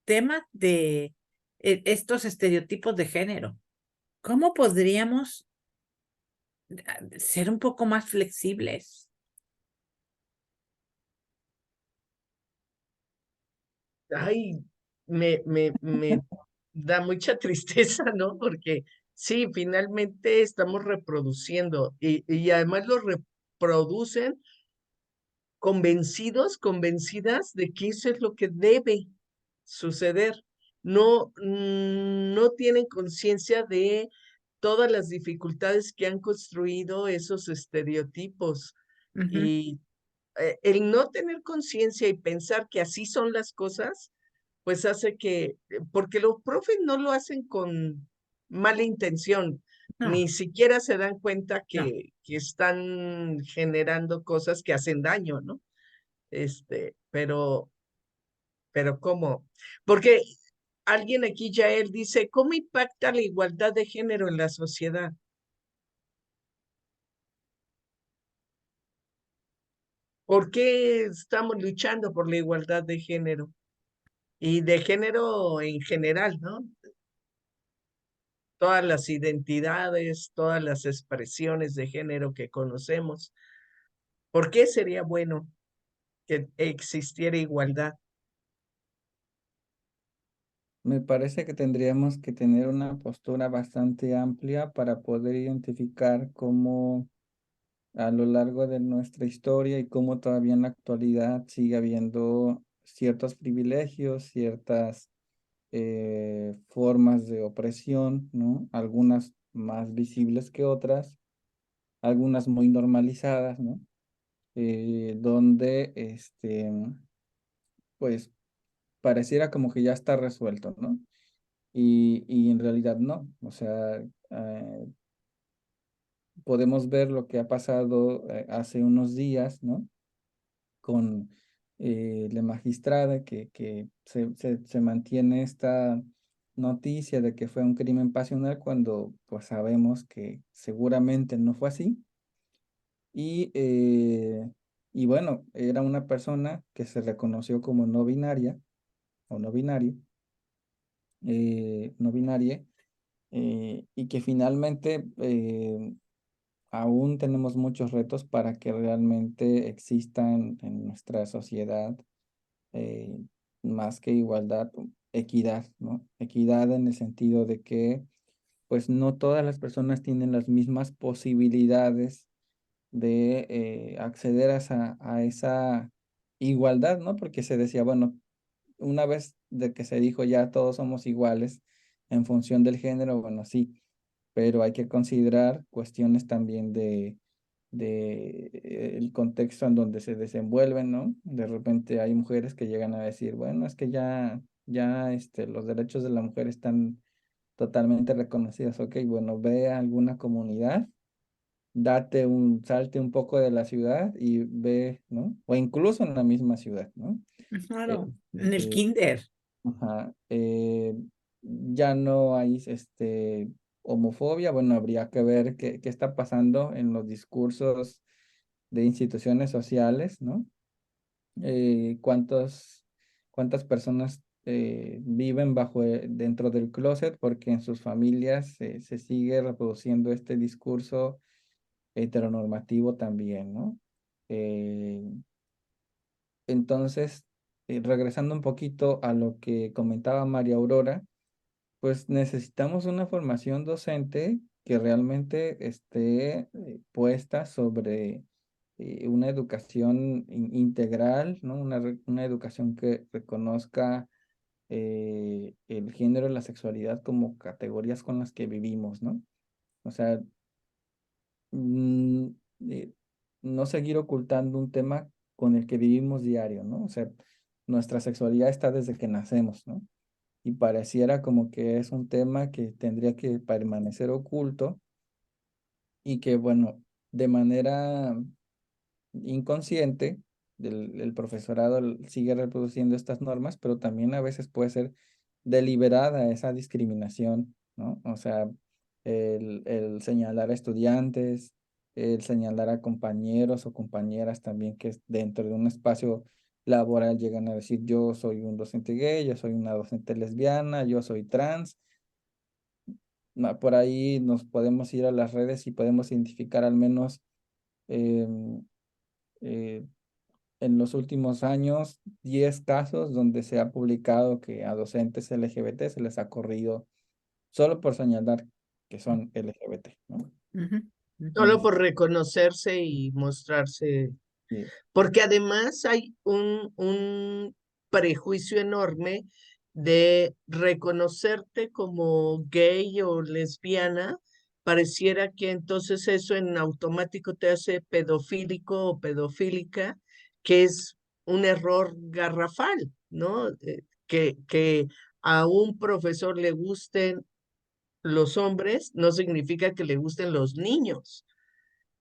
temas de estos estereotipos de género. ¿Cómo podríamos ser un poco más flexibles? Ay, me da mucha tristeza, ¿no? Porque sí, finalmente estamos reproduciendo y además lo reproducen convencidos, convencidas de que eso es lo que debe suceder. No, no tienen conciencia de todas las dificultades que han construido esos estereotipos. Ujú. Y el no tener conciencia y pensar que así son las cosas, pues hace que, porque los profes no lo hacen con mala intención, No, ni siquiera se dan cuenta no. que están generando cosas que hacen daño, ¿no? Pero ¿cómo? Porque alguien aquí ya él dice, ¿cómo impacta la igualdad de género en la sociedad? ¿Por qué estamos luchando por la igualdad de género? Y de género en general, ¿no? Todas las identidades, todas las expresiones de género que conocemos. ¿Por qué sería bueno que existiera igualdad? Me parece que tendríamos que tener una postura bastante amplia para poder identificar cómo a lo largo de nuestra historia y cómo todavía en la actualidad sigue habiendo ciertos privilegios, ciertas formas de opresión, ¿no? Algunas más visibles que otras, algunas muy normalizadas, ¿no? Donde, pues, pareciera como que ya está resuelto, ¿no? Y en realidad no. O sea, podemos ver lo que ha pasado hace unos días, ¿no? Con la magistrada que se mantiene esta noticia de que fue un crimen pasional cuando pues sabemos que seguramente no fue así. Y, y bueno, era una persona que se reconoció como no binaria o no binario, no binaria, y que finalmente aún tenemos muchos retos para que realmente existan en nuestra sociedad eh, más que igualdad, equidad, ¿no? Equidad en el sentido de que pues no todas las personas tienen las mismas posibilidades de acceder a esa igualdad, ¿no? Porque se decía, bueno, una vez de que se dijo ya todos somos iguales en función del género, bueno, sí, pero hay que considerar cuestiones también el contexto en donde se desenvuelven, ¿no? De repente hay mujeres que llegan a decir, bueno, es que ya los derechos de la mujer están totalmente reconocidos. Ok, bueno, ve a alguna comunidad, salte un poco de la ciudad y ve, ¿no? O incluso en la misma ciudad, ¿no? Claro, en el Eh, kinder. Ajá. Ya no hay homofobia. Bueno, habría que ver qué está pasando en los discursos de instituciones sociales, ¿no? Cuántas personas viven dentro del closet porque en sus familias se sigue reproduciendo este discurso heteronormativo también, ¿no? Eh, entonces, regresando un poquito a lo que comentaba María Aurora, pues necesitamos una formación docente que realmente esté puesta sobre una educación integral, ¿no? Una educación que reconozca el género y la sexualidad como categorías con las que vivimos, ¿no? O sea, mm, eh, no seguir ocultando un tema con el que vivimos diario, ¿no? O sea, nuestra sexualidad está desde que nacemos, ¿no? Y pareciera como que es un tema que tendría que permanecer oculto y que, bueno, de manera inconsciente, el profesorado sigue reproduciendo estas normas, pero también a veces puede ser deliberada esa discriminación, ¿no? O sea, el señalar a estudiantes, el señalar a compañeros o compañeras también que dentro de un espacio laboral llegan a decir yo soy un docente gay, yo soy una docente lesbiana, yo soy trans. Por ahí nos podemos ir a las redes y podemos identificar al menos em, eh, en los últimos años 10 casos donde se ha publicado que a docentes LGBT se les ha corrido solo por señalar que son LGBT, ¿no? Ujú, ujú. Solo Es- por reconocerse y mostrarse, sí, porque además hay un prejuicio enorme de reconocerte como gay o lesbiana, pareciera que entonces eso en automático te hace pedofílico o pedofílica, que es un error garrafal, ¿no? Que a un profesor le gusten los hombres no significa que le gusten los niños,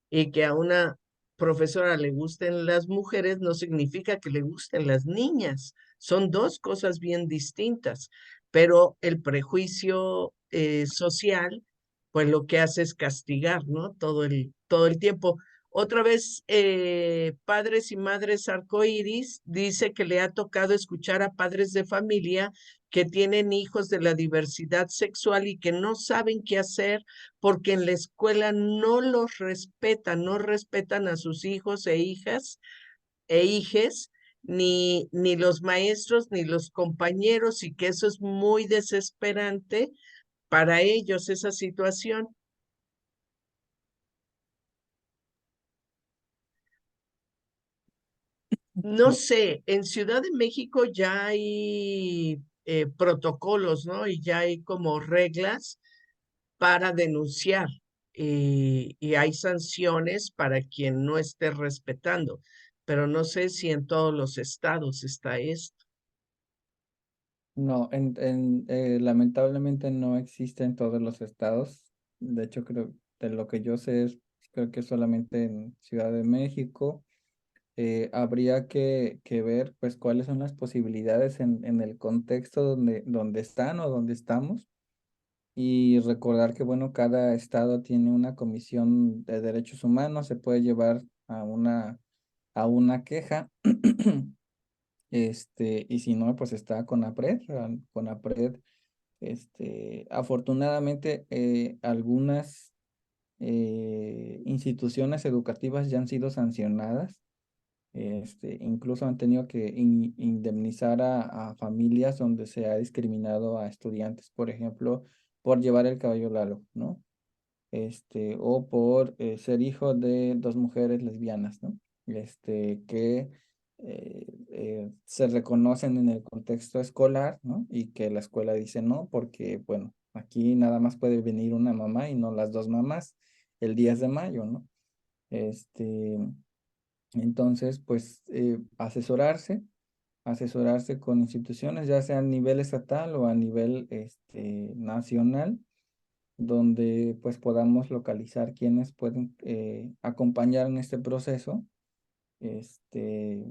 y que a una profesora le gusten las mujeres no significa que le gusten las niñas. Son dos cosas bien distintas, pero el prejuicio social, pues lo que hace es castigar, ¿no? Todo el tiempo. Otra vez, Padres y Madres Arcoíris dice que le ha tocado escuchar a padres de familia que tienen hijos de la diversidad sexual y que no saben qué hacer porque en la escuela no los respetan, no respetan a sus hijos e hijas e hijes, ni los maestros, ni los compañeros, y que eso es muy desesperante para ellos, esa situación. No sé, en Ciudad de México ya hay protocolos, ¿no? Y ya hay como reglas para denunciar y hay sanciones para quien no esté respetando, pero no sé si en todos los estados está esto. no, lamentablemente no existe en todos los estados. De hecho, creo, de lo que yo sé, creo que solamente en Ciudad de México. Habría que ver pues cuáles son las posibilidades en el contexto donde están o donde estamos y recordar que bueno, cada estado tiene una comisión de derechos humanos, se puede llevar a una queja, y si no, pues está CONAPRED, CONAPRED, afortunadamente algunas instituciones educativas ya han sido sancionadas. Incluso han tenido que indemnizar a familias donde se ha discriminado a estudiantes, por ejemplo, por llevar el cabello largo, ¿no? O por ser hijo de dos mujeres lesbianas, ¿no? Que se reconocen en el contexto escolar, ¿no? Y que la escuela dice no, porque, bueno, aquí nada más puede venir una mamá y no las dos mamás el 10 de mayo, ¿no? Este, entonces, pues, asesorarse con instituciones, ya sea a nivel estatal o a nivel nacional, donde pues podamos localizar quienes pueden acompañar en este proceso. Este,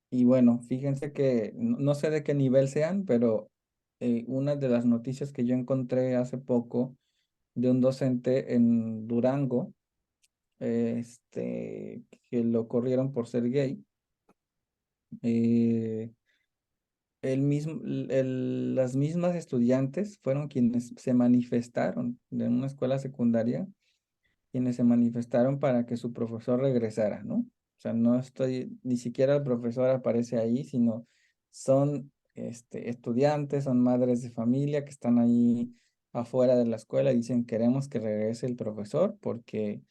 y bueno, fíjense que no sé de qué nivel sean, pero una de las noticias que yo encontré hace poco de un docente en Durango, que lo corrieron por ser gay, eh, las mismas estudiantes fueron quienes se manifestaron de una escuela secundaria, quienes se manifestaron para que su profesor regresara, ¿no? O sea, no estoy, ni siquiera el profesor aparece ahí, sino son estudiantes, son madres de familia que están ahí afuera de la escuela y dicen queremos que regrese el profesor porque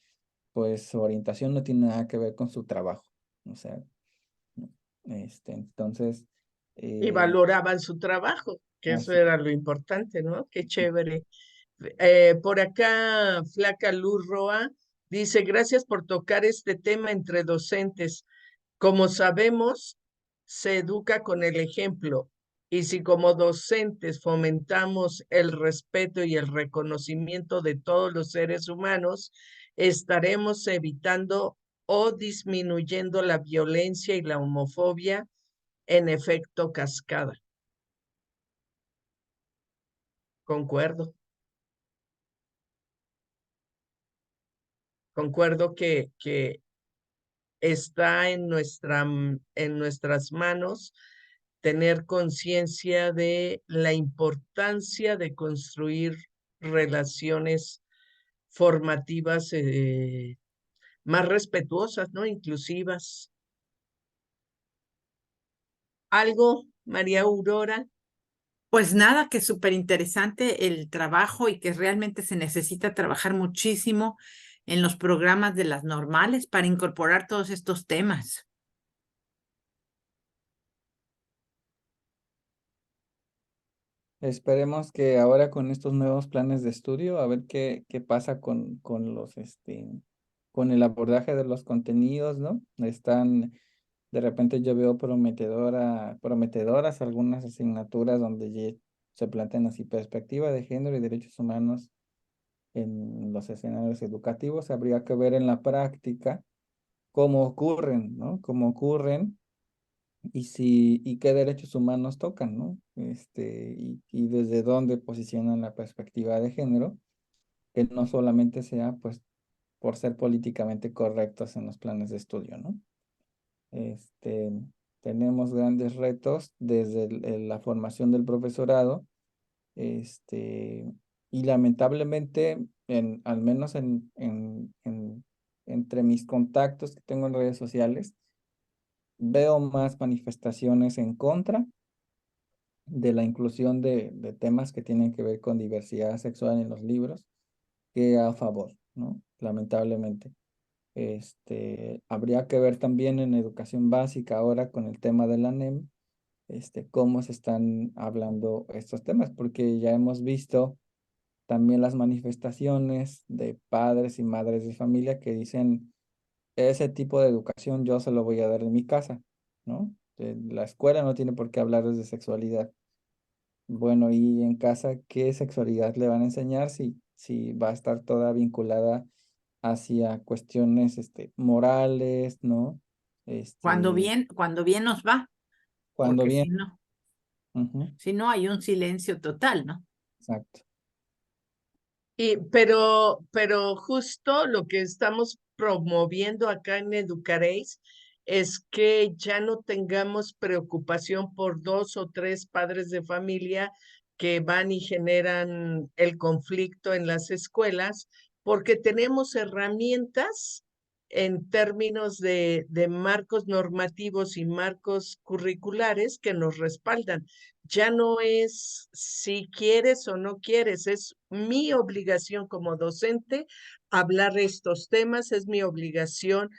pues su orientación no tiene nada que ver con su trabajo. O sea, entonces, Y eh, valoraban su trabajo, que eso así era lo importante, ¿no? Qué chévere. Por acá, Flaca Luz Roa dice, gracias por tocar este tema entre docentes. Como sabemos, se educa con el ejemplo y si como docentes fomentamos el respeto y el reconocimiento de todos los seres humanos, estaremos evitando o disminuyendo la violencia y la homofobia en efecto cascada. Concuerdo, concuerdo que está en nuestras manos tener conciencia de la importancia de construir relaciones formativas más respetuosas, ¿no? Inclusivas. ¿Algo, María Aurora? Pues nada, que es súper interesante el trabajo y que realmente se necesita trabajar muchísimo en los programas de las normales para incorporar todos estos temas. esperemos que ahora con estos nuevos planes de estudio, a ver qué pasa con el abordaje de los contenidos, ¿no? De repente yo veo prometedoras algunas asignaturas donde se plantean así perspectiva de género y derechos humanos en los escenarios educativos. Habría que ver en la práctica cómo ocurren, ¿no? Cómo ocurren y qué derechos humanos tocan, ¿no? Y desde dónde posicionan la perspectiva de género, que no solamente sea, pues, por ser políticamente correctos en los planes de estudio, ¿no? Este, tenemos grandes retos desde la formación del profesorado, este, y lamentablemente, al menos entre mis contactos que tengo en redes sociales, veo más manifestaciones en contra de la inclusión de temas que tienen que ver con diversidad sexual en los libros que a favor, ¿no? Lamentablemente. Habría que ver también en educación básica ahora con el tema de la NEM, cómo se están hablando estos temas, porque ya hemos visto también las manifestaciones de padres y madres de familia que dicen, ese tipo de educación yo se lo voy a dar en mi casa, ¿no? La escuela no tiene por qué hablar de sexualidad. Bueno, y en casa, ¿qué sexualidad le van a enseñar si va a estar toda vinculada hacia cuestiones morales, ¿no? Este, Cuando bien nos va, cuando porque bien, ujú, si no hay un silencio total, ¿no? exacto. Pero justo lo que estamos promoviendo acá en Educaréis es que ya no tengamos preocupación por dos o tres padres de familia que van y generan el conflicto en las escuelas, porque tenemos herramientas en términos de marcos normativos y marcos curriculares que nos respaldan. Ya no es si quieres o no quieres, es mi obligación como docente hablar estos temas, es mi obligación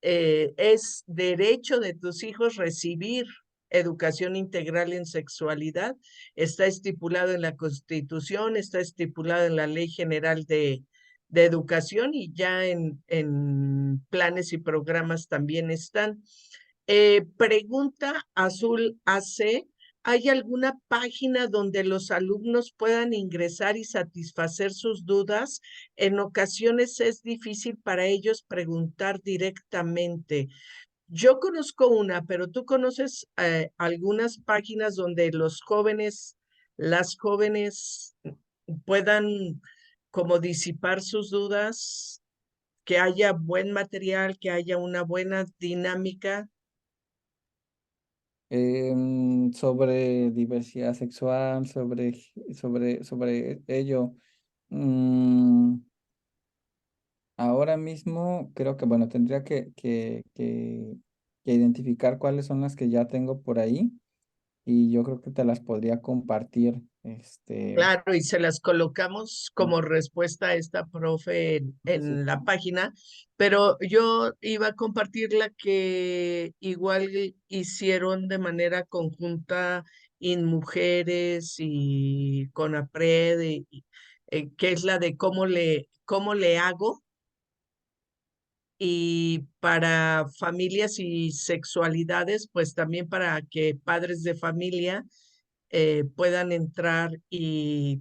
es derecho de tus hijos recibir educación integral en sexualidad. Está estipulado en la Constitución, está estipulado en la Ley General de Educación y ya en planes y programas también están. Pregunta Azul AC, ¿hay alguna página donde los alumnos puedan ingresar y satisfacer sus dudas? En ocasiones es difícil para ellos preguntar directamente. Yo conozco una, pero tú conoces algunas páginas donde los jóvenes, las jóvenes puedan como disipar sus dudas, que haya buen material, que haya una buena dinámica. Sobre diversidad sexual, sobre ello. mm, Ahora mismo creo que, bueno, tendría que identificar cuáles son las que ya tengo por ahí y yo creo que te las podría compartir. Claro, y se las colocamos como respuesta a esta profe Sí. en la página, pero yo iba a compartir la que igual hicieron de manera conjunta InMujeres y CONAPRED, que es la de cómo le hago, y para familias y sexualidades, pues también para que padres de familia puedan entrar e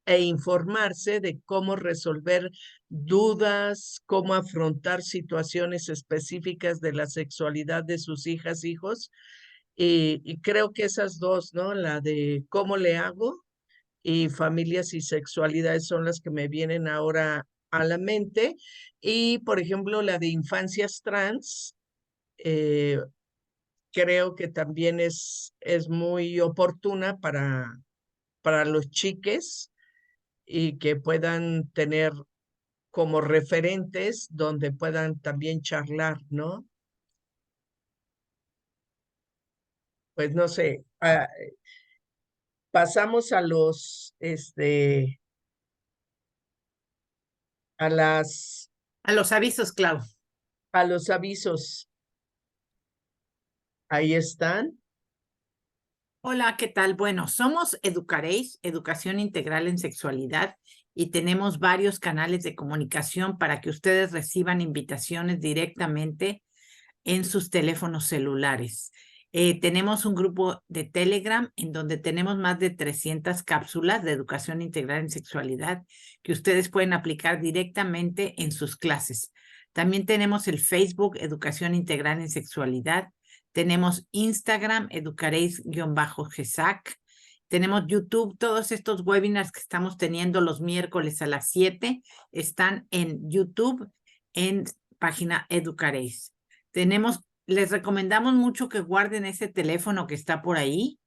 informarse de cómo resolver dudas, cómo afrontar situaciones específicas de la sexualidad de sus hijas, hijos. Y creo que esas dos, ¿no? La de cómo le hago y familias y sexualidades son las que me vienen ahora a la mente. Y, por ejemplo, la de infancias trans, eh, creo que también es muy oportuna para los chiques y que puedan tener como referentes donde puedan también charlar, ¿no? Pues no sé, pasamos a a las, A los avisos, Clau. a los avisos. Ahí están. Hola, ¿qué tal? Bueno, somos Educaréis, Educación Integral en Sexualidad, y tenemos varios canales de comunicación para que ustedes reciban invitaciones directamente en sus teléfonos celulares. Tenemos un grupo de Telegram en donde tenemos más de 300 cápsulas de educación integral en sexualidad que ustedes pueden aplicar directamente en sus clases. También tenemos el Facebook Educación Integral en Sexualidad. Tenemos Instagram Educaréis-GESAC. Tenemos YouTube. Todos estos webinars que estamos teniendo los miércoles a las 7 están en YouTube en página Educaréis. Les recomendamos mucho que guarden ese teléfono que está por ahí,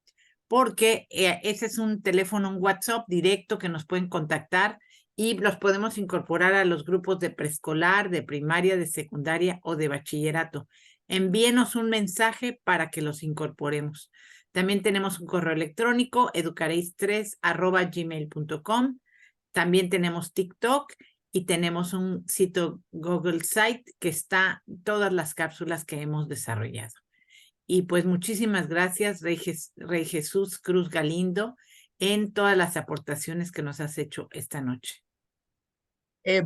porque ese es un teléfono, un WhatsApp directo que nos pueden contactar y los podemos incorporar a los grupos de preescolar, de primaria, de secundaria o de bachillerato. Envíenos un mensaje para que los incorporemos. También tenemos un correo electrónico, educareis3@gmail.com. También tenemos TikTok y tenemos un sitio Google Site que está todas las cápsulas que hemos desarrollado. Y pues muchísimas gracias, Rey Jesús Cruz Galindo, en todas las aportaciones que nos has hecho esta noche.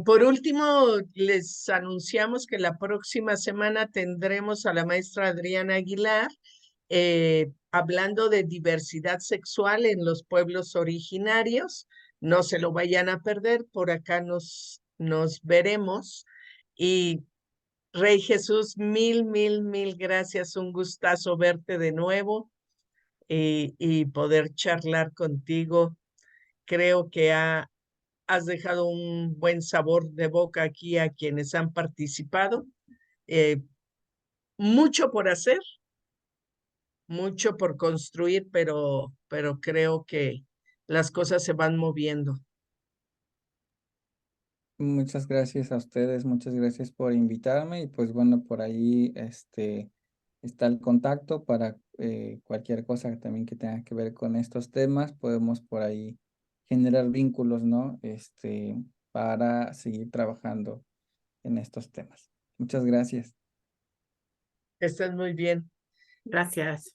Por último, les anunciamos que la próxima semana tendremos a la maestra Adriana Aguilar hablando de diversidad sexual en los pueblos originarios. No se lo vayan a perder, por acá nos veremos. Y Rey Jesús, mil gracias. Un gustazo verte de nuevo y poder charlar contigo. Creo que has dejado un buen sabor de boca aquí a quienes han participado. Eh, Mucho por hacer, mucho por construir, pero creo que las cosas se van moviendo. Muchas gracias a ustedes, muchas gracias por invitarme y pues bueno, por ahí está el contacto para cualquier cosa también que tenga que ver con estos temas, podemos por ahí generar vínculos, ¿no? Para seguir trabajando en estos temas. Muchas gracias. Que estés muy bien. Gracias.